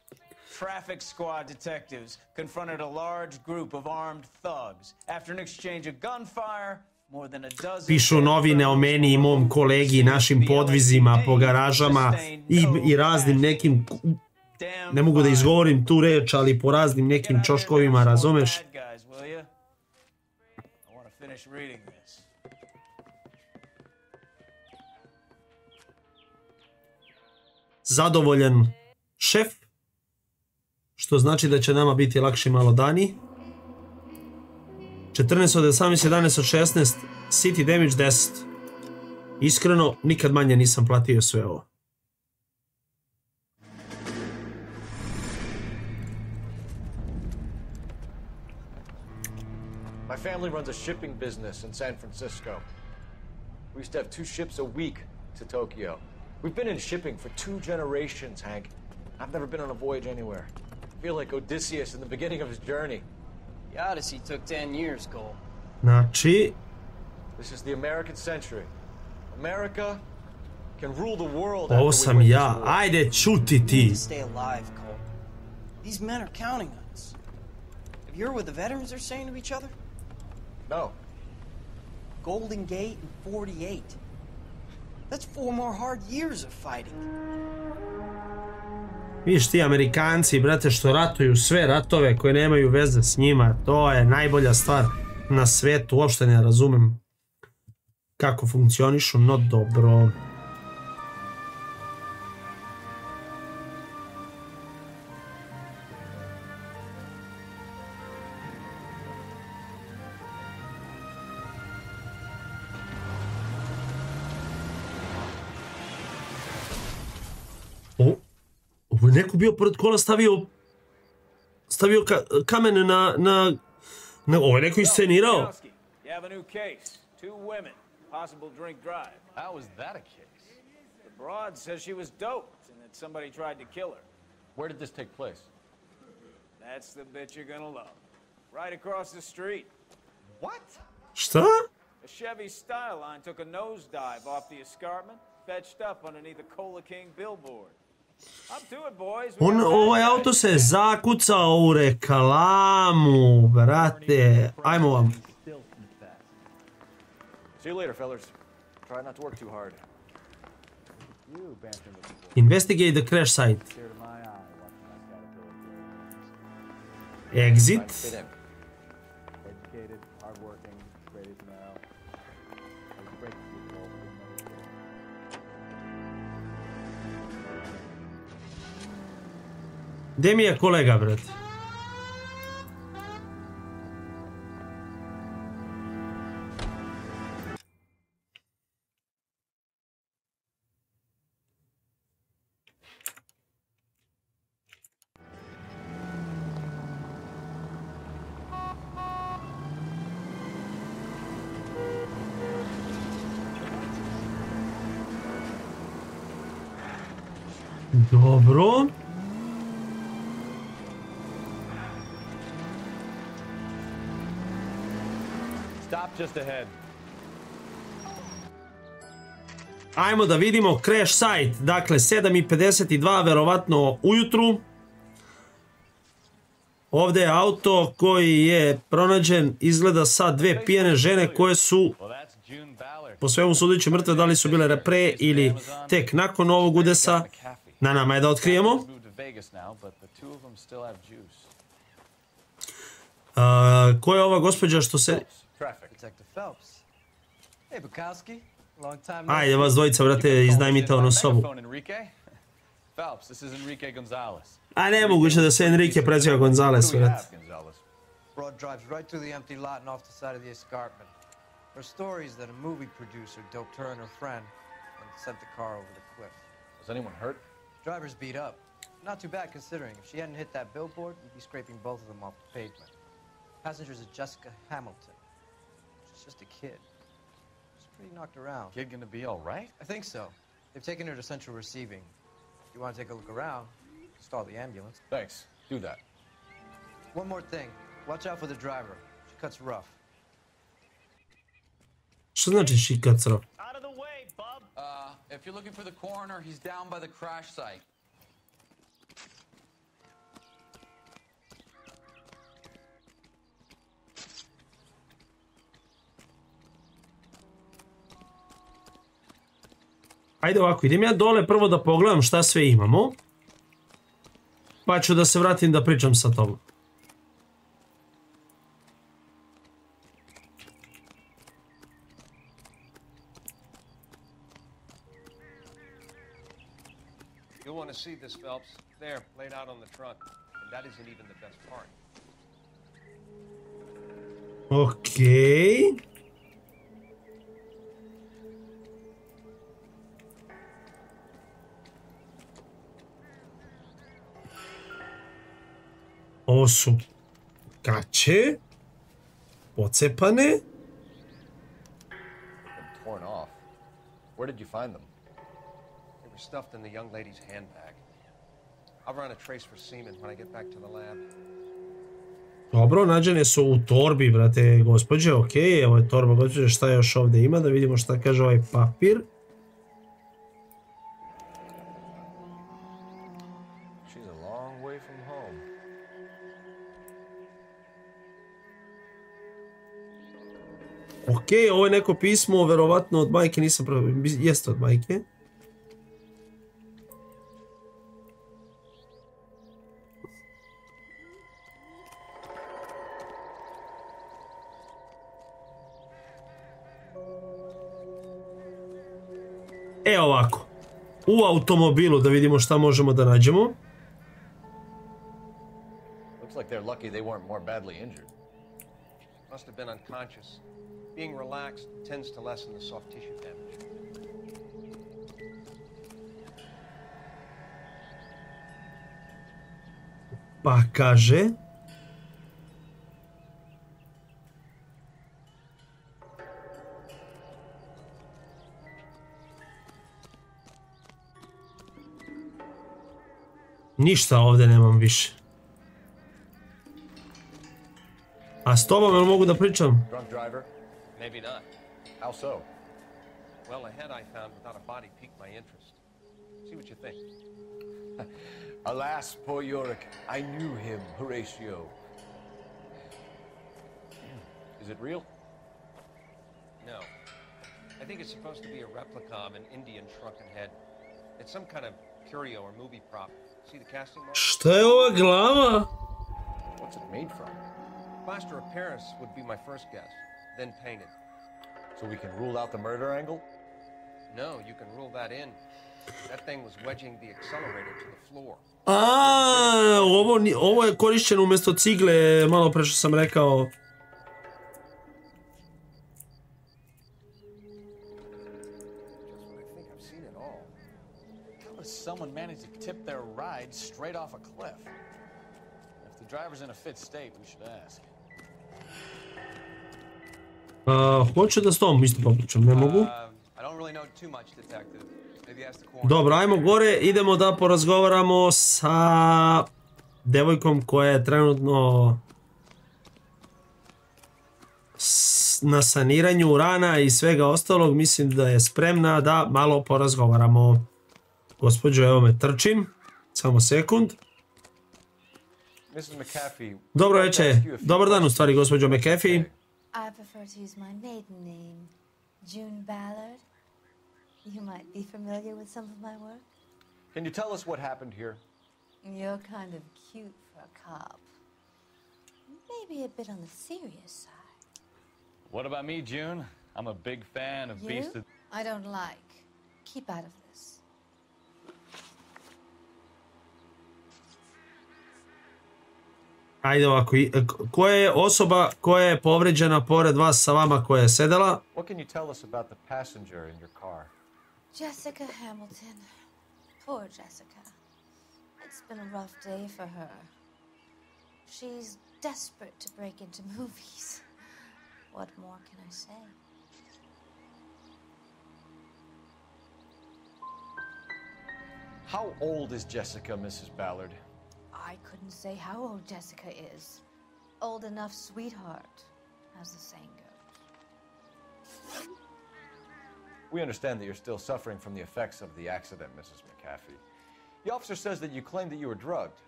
Traffic squad detectives confronted a large group of armed thugs. After an exchange of gunfire, more than a dozen... Pišu novine o meni i mom kolegi, našim podvizima po garažama i raznim nekim... Ne mogu da izgovorim tu reč, ali po raznim nekim čoškovima, razumeš? Zadovoljan šef, što znači da će nama biti lakši malo dani. 14 od 18, 11 od 16, city damage 10. Iskreno, nikad manje nisam platio sve ovo. My family runs a shipping business in San Francisco. We used to have 2 ships a week to Tokyo. We've been in shipping for 2 generations, Hank. I've never been on a voyage anywhere. I feel like Odysseus in the beginning of his journey. The Odyssey took 10 years, Cole. Znači... This is the American century. America can rule the world. Ovo sam ja. Ajde, čuti ti. Stay alive, Cole. These men are counting on us. If you're what the veterans are saying to each other? No. Golden Gate and 48. That's 4 more hard years of fighting. Viš ti Amerikanci, brate, što ratuju sve ratove koje nemaju veze s njima, to je najbolja stvar na svetu, uopšte ne razumem kako funkcionišu, no dobro. Ovo je neko bio pored kola stavio kamen na ovo je neko iscenirao. You have a new case. 2 women. Possible drink drive. How is that a case? The broad says she was doped and that somebody tried to kill her. Where did this take place? That's the bit you're gonna love. Right across the street. What? Šta? A Chevy Styline took a nosedive off the escarpment, fetched up underneath a Cola King billboard. Up to it, boys. Ovaj auto se zakucao u reklamu, brate. Ajmo vam. See you later, fellers. Try not to work too hard. Investigate the crash site. Exit. Educated, hardworking, straight as an arrow. There's a break to the goal, but no mistake. Gdje mi je kolega, brate? Dobro. Stop just ahead. Ajmo da vidimo crash site. Dakle, 7:52, verovatno ujutru. Ovdje je auto koji je pronađen, izgleda sa 2 pijene žene koje su po svemu sudeći mrtve, da li su bile pre ili tek nakon ovog udesa. Na nama je da otkrijemo. Ko je ova gospođa što se... Ajde, vas dvojica, brate, iznajmite onu sobu. A nemoguće da se Enrique preziva Gonzales, brate. Broad drives right through the empty lot and off the side of the escarpment. There are stories that a movie producer doped her and her friend and sent the car over the cliff. Was anyone hurt? Driver's beat up. Not too bad considering. If she hadn't hit that billboard, we'd be scraping both of them off the pavement. Passengers are Jessica Hamilton. She's just a kid. She's pretty knocked around. Kid gonna be all right? I think so. They've taken her to central receiving. If you want to take a look around, stall the ambulance. Thanks. Do that. One more thing. Watch out for the driver. She cuts rough. Što znači she cuts rough? If you're looking for the coroner, he's down by the crash site. Ajde ovako, idem ja dole prvo da pogledam šta sve imamo. Pa ću da se vratim da pričam sa tobom. You'll want to see this, Phelps. There, laid out on the trunk. And that isn't even the best part. Okej. Ovo su gaće, pocepane. Torn off. Where did you find them? They were stuffed in the young lady's handbag. I'll run a trace for semen when I get back to the lab. Dobro, nađene su u torbi, brate, gospođe, okej, evo je torba, gospođe, šta još ovdje ima, da vidimo šta kaže ovaj papir. She's a long way from home. Ok, ovo je neko pismo, verovatno od majke, nisam pravo, jeste od majke. E ovako, u automobilu da vidimo šta možemo da nađemo. Looks like they're lucky they weren't more badly injured. Must have been unconscious. Being relaxed tends to lessen the soft tissue damage. Pa kaže... Ništa ovdje nemam više. A s tobom jel mogu da pričam? Drunk driver? Maybe not. How so? Well, a head I found without a body piqued my interest. See what you think. Alas, poor Yorick. I knew him, Horatio. Is it real? No. I think it's supposed to be a replica of an Indian shrunken head. It's some kind of curio or movie prop. See the casting mark? Šta je ova glava? What's it made from? Plaster of Paris would be my first guess, then painted. So we can rule out the murder angle? No, you can rule that in. That thing was wedging the accelerator to the floor. Ovo je korišćeno umjesto cigle, malo pre što sam rekao. Someone managed to tip their ride straight off a cliff. If the driver's in a fit state, we should ask. Hoću da s tobom isto popričam, ne mogu. I don't really know too much, detective. Maybe ask the coroner. Dobro, ajmo gore, idemo da porazgovaramo sa devojkom koja je trenutno na saniranju rana i svega ostalog. Mislim da je spremna da malo porazgovaramo. Gospođo, evo me trčim. Samo sekund. Mrs. McAfee. Dobro večer. Dobar dan u stvari, gospođo McAfee. I prefer to use my maiden name, June Ballard. You might be familiar with some of my work. Can you tell us what happened here? You're kind of cute for a cop. Maybe a bit on the serious side. What about me, June? I'm a big fan of Beast of... I don't like. Keep out of this. Ajde ovako, koja je osoba koja je povređena pored vas sa vama koja je sedela? What can you tell us about the passenger in your car? Jessica Hamilton. Poor Jessica. It's been a rough day for her. She's desperate to break into movies. What more can I say? How old is Jessica, Mrs. Ballard? I couldn't say how old Jessica is. Old enough, sweetheart, as the saying goes. We understand that you're still suffering from the effects of the accident, Mrs. McAfee. The officer says that you claimed that you were drugged.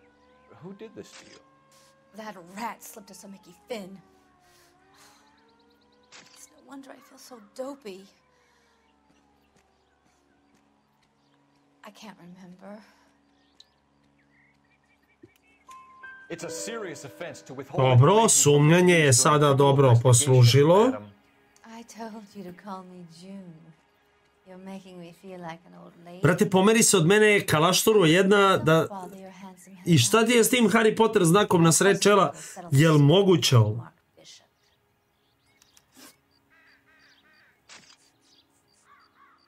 Who did this to you? That rat slipped us a Mickey Finn. It's no wonder I feel so dopey. I can't remember. It's a serious offense to withhold. Dobro, sumnjanje je sada dobro poslužilo. I told you to call me June. You're making me feel like an old lady. Brate, pomeri se od mene kalašturu jedna da... I šta ti je s tim Harry Potter znakom na sred čela? Jel moguće ovo?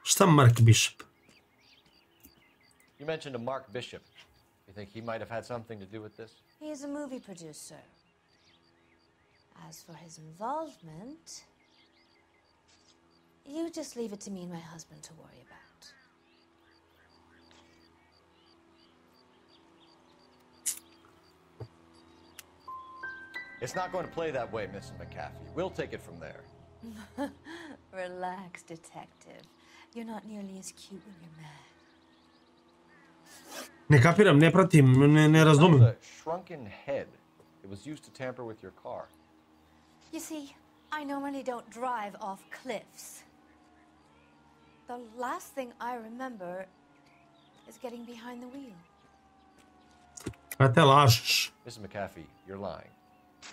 Šta Mark Bishop? You mentioned a Mark Bishop. You think he might have had something to do with this? He is a movie producer. As for his involvement, you just leave it to me and my husband to worry about. It's not going to play that way, Mrs. McAfee. We'll take it from there. Relax, detective. You're not nearly as cute when you're mad. Ne kapiram, ne pratim, ne razumim. A shrunken head. It was used to tamper with your car. You see, I normally don't drive off cliffs. The last thing I remember is getting behind the wheel. Lažeš. Mrs. McAfee, you're lying.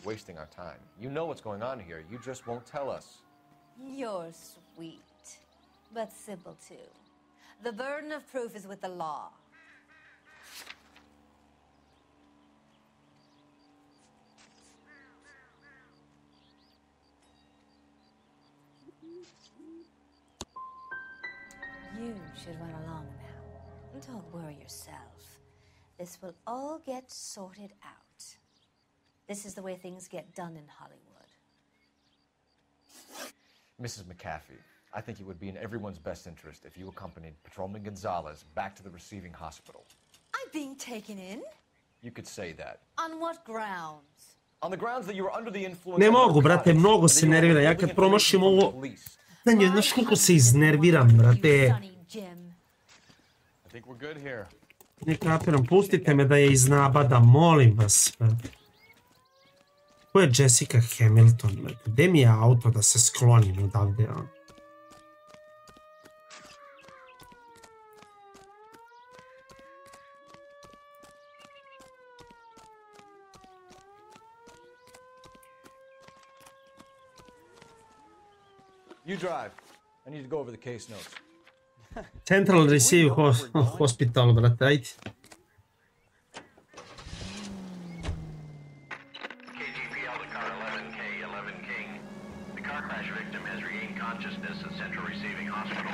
Wasting our time. You know what's going on here. You just won't tell us. You're sweet, but simple too. The burden of proof is with the law. You should run along now. Don't worry yourself. This will all get sorted out. This is the way things get done in Hollywood. Mrs. McAfee, I think it would be in everyone's best interest if you accompanied Patrolman Gonzalez back to the receiving hospital. I'm being taken in? You could say that. On what grounds? On the grounds that you were under the influence Ne of mogu, brate, narcotics, mnogo and that se you were nervira. Ja withholding kad promašim information ovo... from the police. Znaš kako se iznerviram, brate. I think we're good here. Ne kapiram, pustite me da je iznabada, molim vas. Ko je Jessica Hamilton, brate? Gde mi je auto da se sklonim odavde? You drive. I need to go over the case notes. Central Receive Hospital, brate, ajde. KGPL to car 11K, 11 King. The car crash victim has regained consciousness at Central Receiving Hospital.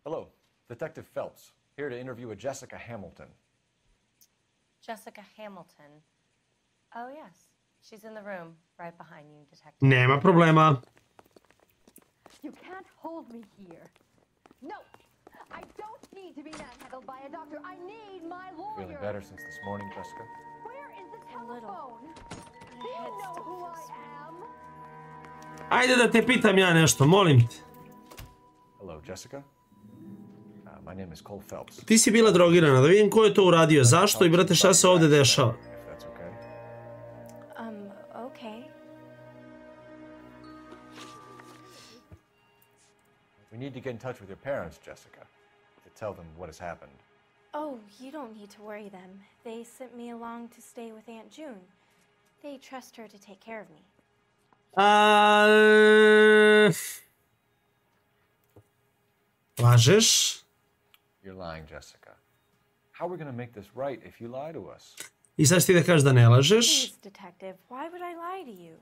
Hello, Detective Phelps, here to interview a Jessica Hamilton. Jessica Hamilton. Oh, yes. She's in the room, right behind you, Detective. Nema problema. You can't hold me here. No, I don't need to be manhandled by a doctor. I need my lawyer. Feeling better since this morning, Jessica? Where is the telephone? Do you know who I am? Ajde da te pitam ja nešto, molim te. Hello, Jessica. My name is Cole Phelps. Ti si bila drogirana, da vidim ko je to uradio, zašto i brate šta se ovdje dešava. Okay. We need to get in touch with your parents, Jessica, to tell them what has happened. Oh, you don't need to worry them. They sent me along to stay with Aunt June. They trust her to take care of me. Lažeš? You're lying, Jessica. How are we going to make this right if you lie to us? I sad ti da kažeš da ne lažeš? Please, detective, why would I lie to you?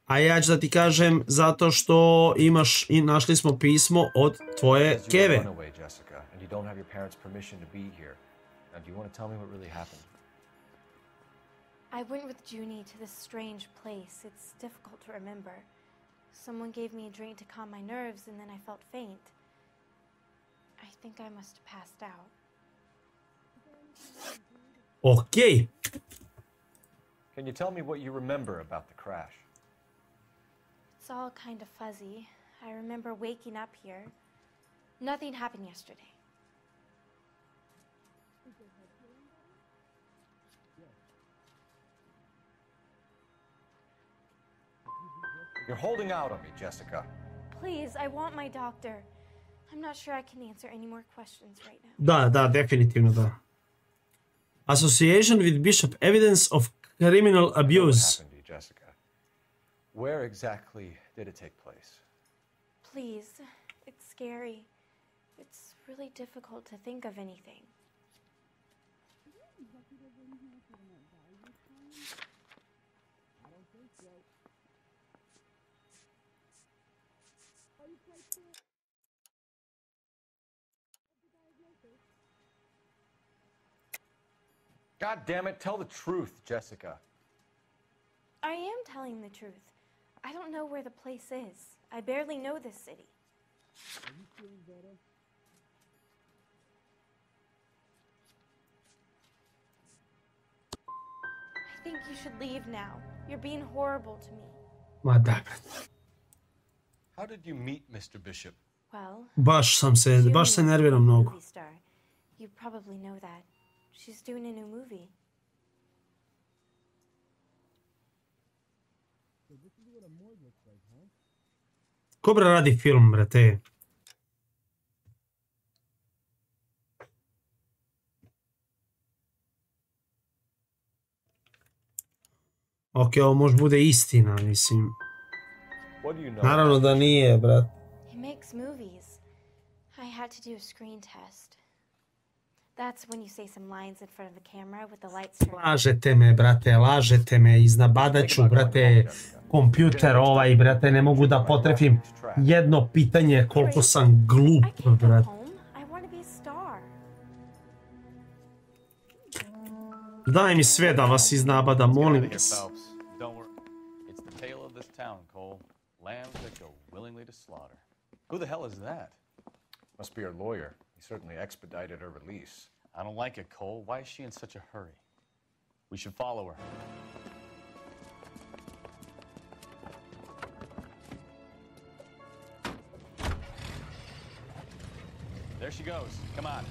A ja ću da ti kažem zato što imaš i našli smo pismo od tvoje keve. Away, Jessica, and you don't have your parents' permission to be here. Now, do you want to tell me what really happened? I went with Junie to this strange place. It's difficult to remember. Someone gave me a drink to calm my nerves, and then I felt faint. I think I must have passed out. Okay. Can you tell me what you remember about the crash? It's all kind of fuzzy. I remember waking up here. Nothing happened yesterday. You're holding out on me, Jessica. Please, I want my doctor. I'm not sure I can answer any more questions right now. Da, definitivno da. Association with Bishop, evidence of criminal abuse. What happened to you, Jessica? Where exactly did it take place? Please, it's scary. It's really difficult to think of anything. God damn it, tell the truth, Jessica. I am telling the truth. I don't know where the place is. I barely know this city. Are you feeling better? I think you should leave now. You're being horrible to me. Ma da, brate. How did you meet Mr. Bishop? Well, Baš se nerviram mnogo. movie star. You probably know that. She's doing a new movie. So this is what a morgue looks like, huh? Ko bre radi film, brate? Ok, ovo može bude istina, mislim. Naravno da nije, brat. He makes movies. I had to do a screen test. That's when you say some lines in front of the camera with the lights turned on. Lažete me, brate, lažete me. Iznabadaću, brate, kompjuter ovaj, brate, ne mogu da potrefim jedno pitanje koliko sam glup, brate. I want to be a star. Daj mi sve da vas iznabada, molim vas. Don't worry. It's the tale of this town, Cole. Lambs that go willingly to slaughter. Who the hell is that? Must be her lawyer. He certainly expedited her release. I don't like it, Cole. Why is she in such a hurry? We should follow her. There she goes. Come on.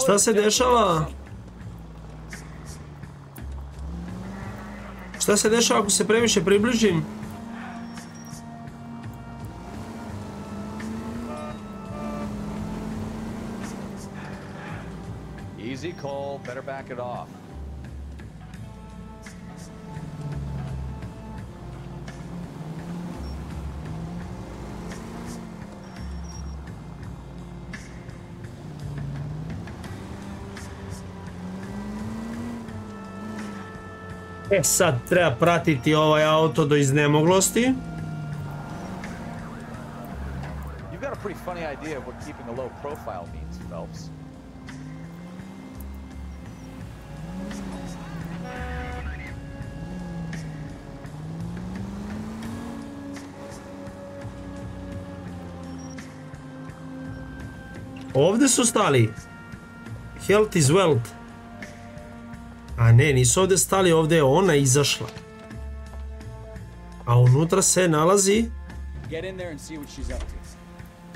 Šta se dešava? Šta se dešava ako se previše približim? Easy, Cole. Better back it off. E sad treba pratiti ovaj auto do iznemoglosti. You've got a pretty funny idea of what keeping a low profile means, Phelps. Ovdje su stali. Health is wealth. A ne, nisu ovdje stali, ovdje je ona izašla. A unutra se nalazi...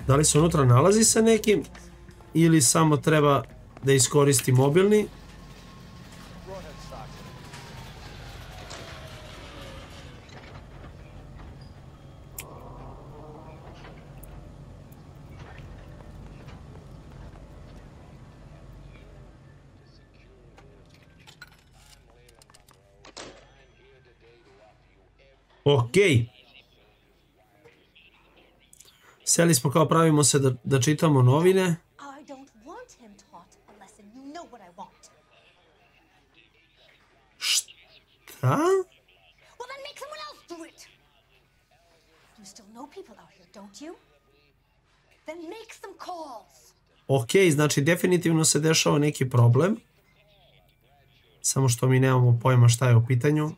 Da li se unutra nalazi sa nekim? Ili samo treba da iskoristi mobilni? Okej. Sjeli smo kao pravimo se da čitamo novine. I don't want him taught a lesson. You know what I want. Šta? Well, then make someone else do it. You still know people out here, don't you? Then make some calls. Okej, znači definitivno se dešava neki problem. Samo što mi nemamo pojma šta je u pitanju.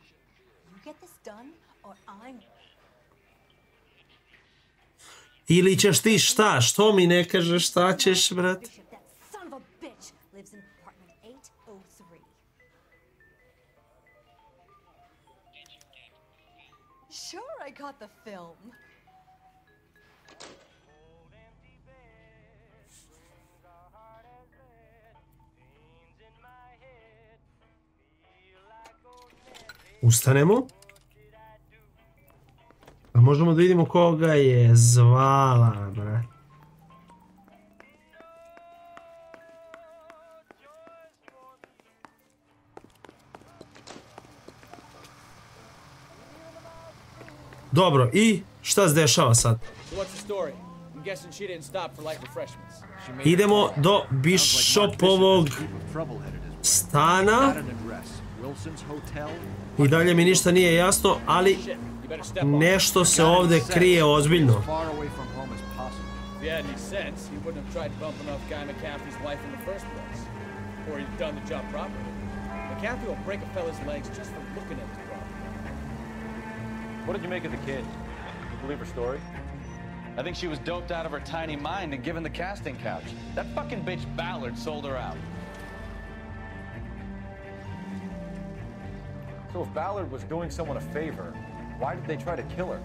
Ili ćeš ti šta? Što mi ne kažeš šta ćeš, brat? Son of a bitch lives in apartment 803. Sure, I got the film. Ustanemo. A možemo da vidimo koga je zvala, bre. Dobro, i šta se dešava sad? Idemo do Bishopovog stana. I dalje mi ništa nije jasno, ali nešto se ovdje krije ozbiljno. If he had any sense, he wouldn't have tried bumping off Guy McCaffrey's wife in the first place. Or he'd done the job properly. McCaffrey will break a fella's legs just for looking at the property. What did you make of the kid? You believe her story? I think she was doped out of her tiny mind and given the casting couch. That fucking bitch Ballard sold her out. So if Ballard was doing someone a favor, why did they try to kill her?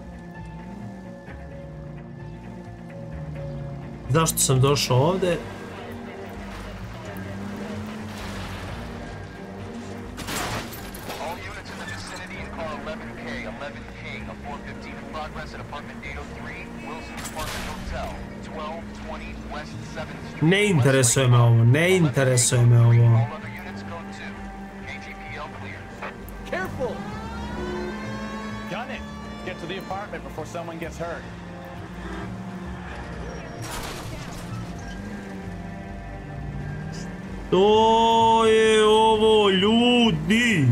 Zašto sam došao ovdje? All units in the vicinity in car 11K, 11 King, a 415 in progress at apartment 803, Wilson Apartment Hotel, 1220 West 7th Street. Ne interesuje me ovo, ne interesuje me ovo. All other units go to KGPL clear. Careful! Gun it! Get to the apartment before someone gets hurt. To je ovo, ljudi!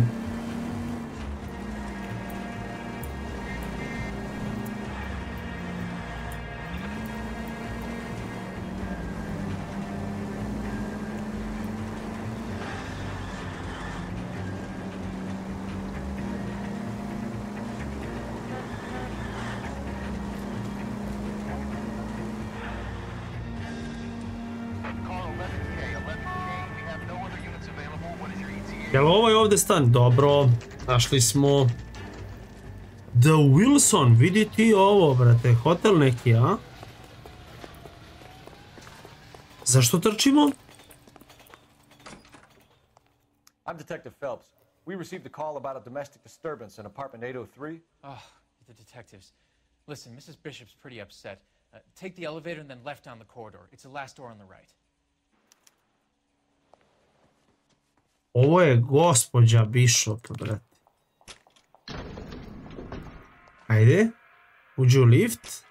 Jel ovo je ovdje stan? Dobro, našli smo The Wilson, vidi ti ovo, brate, hotel neki, a? Zašto trčimo? I'm Detective Phelps. We received a call about a domestic disturbance in apartment 803. Oh, the detectives. Listen, Mrs. Bishop's pretty upset. Take the elevator and then left down the corridor. It's the last door on the right. Ovo je gospođa Bishop, brate. Ajde. Would you lift?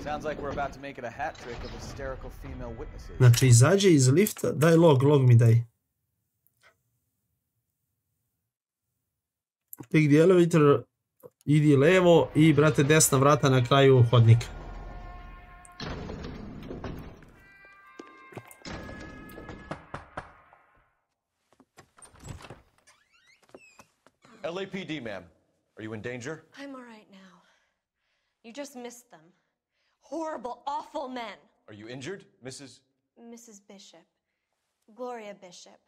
Sounds like we're about to make it a hat trick of hysterical female witnesses. Znači, izađe iz lifta. Daj log mi daj. Take the elevator, idi levo i, brate, desna vrata na kraju hodnika. LAPD, ma'am. Are you in danger? I'm all right now. You just missed them. Horrible, awful men. Are you injured, Mrs. Bishop. Gloria Bishop.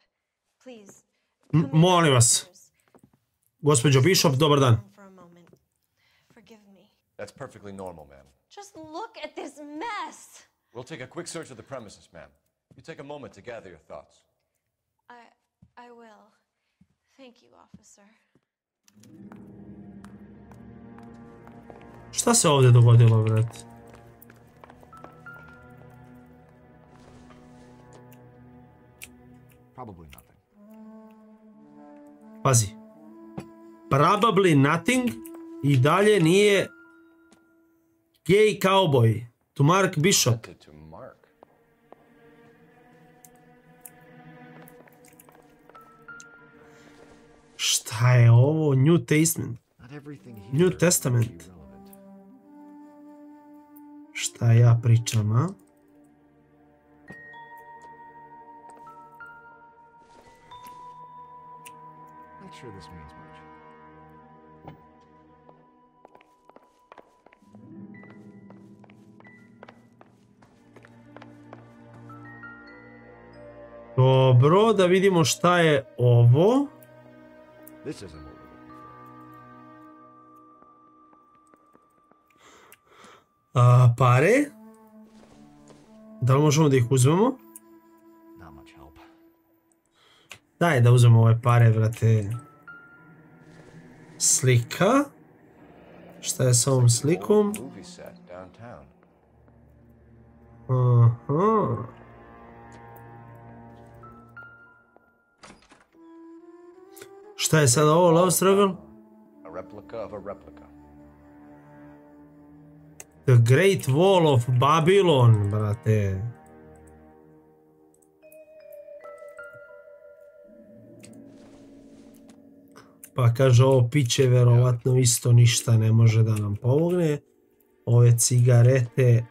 Please. Molim vas. Gospođo Bishop, dobar dan. For a moment. Forgive me. That's perfectly normal, ma'am. Just look at this mess. We'll take a quick search of the premises, ma'am. You take a moment to gather your thoughts. I will. Thank you, officer. Šta se ovdje dogodilo, brate? Probably nothing. Pazi. Probably nothing i dalje nije gay cowboy. To Mark Bishop. To Mark. Šta je ovo? New Testament. New Testament. Šta ja pričam, a? Not sure this means much. Dobro, da vidimo šta je ovo. This isn't what we're looking for. Pare. Da li možemo da ih uzmemo? Not much help. Daj da uzmemo ove pare, brate. Slika. Šta je sa ovom slikom? Movie set downtown. Aha. Šta je sada ovo, Love Struggle? A replica of a replica. The Great Wall of Babylon, brate. Pa kaže ovo piće verovatno isto ništa ne može da nam pomogne. Ove cigarete,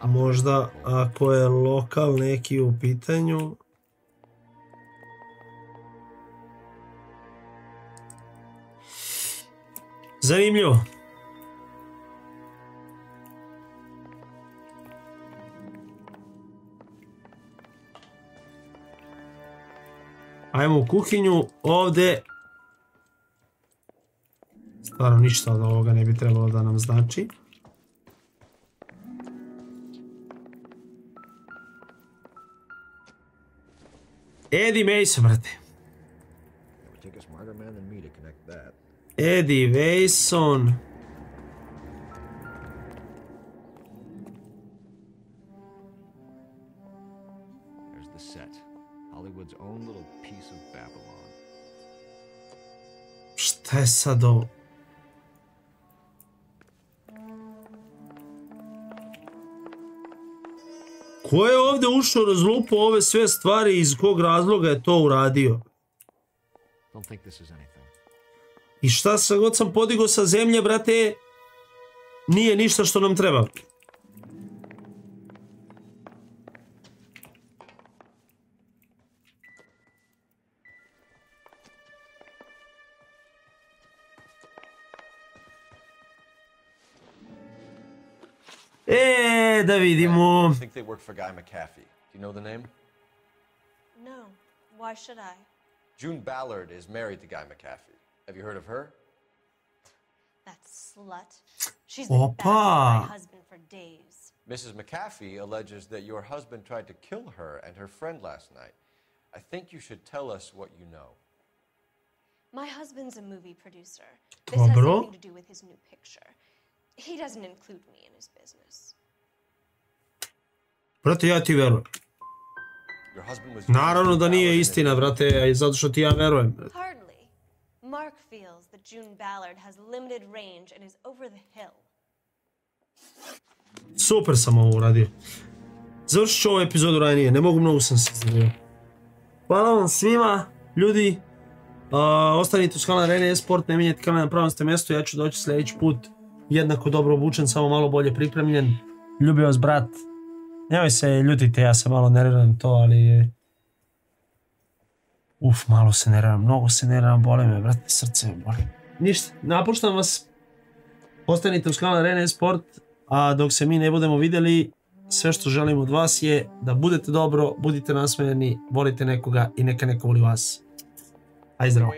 možda ako je lokal neki u pitanju. Zanimljivo. Ajmo u kuhinju, ovdje stvarno ništa od ovoga ne bi trebalo da nam znači. Eddie Mason, brate. Eddie Mason. There's the set. Hollywood's own little piece of Babylon. Šta je sad ovo? Ko je ovdje ušao, razlupao ove sve stvari, iz kog razloga je to uradio? Don't think this is anything. I šta sa god sam podigao sa zemlje, brate, nije ništa što nam treba. Da vidimo. I think they work for Guy McAfee. Do you know the name? No. Why should I? June Ballard is married to Guy McAfee. Have you heard of her? That slut. She's been bad for my husband for days. Mrs. McAfee alleges that your husband tried to kill her and her friend last night. I think you should tell us what you know. My husband's a movie producer. This has nothing to do with his new picture. He doesn't include me in his business. Brate, ja ti verujem. Naravno da nije istina, brate, zato što ti ja verujem. Hardly. Mark feels that June Ballard has limited range and is over the hill. Super sam ovo uradio. Završit ću ovu epizodu ranije, ne mogu, mnogo sam se zanimljivo. Hvala vam svima, ljudi. Ostanite uz kanal Arena Esport, ne mijenjajte kanal na pravom ste mjestu, ja ću doći sljedeći put jednako dobro obučen, samo malo bolje pripremljen. Ljubio vas, brat. Nemoj se ljutite, ja se malo nerviram to, ali... malo se nerviram, mnogo se nerviram, boli me, brate, srce me boli. Ništa, napuštam vas. Ostanite uz kanal Arena Esport, a dok se mi ne budemo vidjeli, sve što želim od vas je da budete dobro, budite nasmejeni, volite nekoga i neka neko voli vas. Aj zdravo.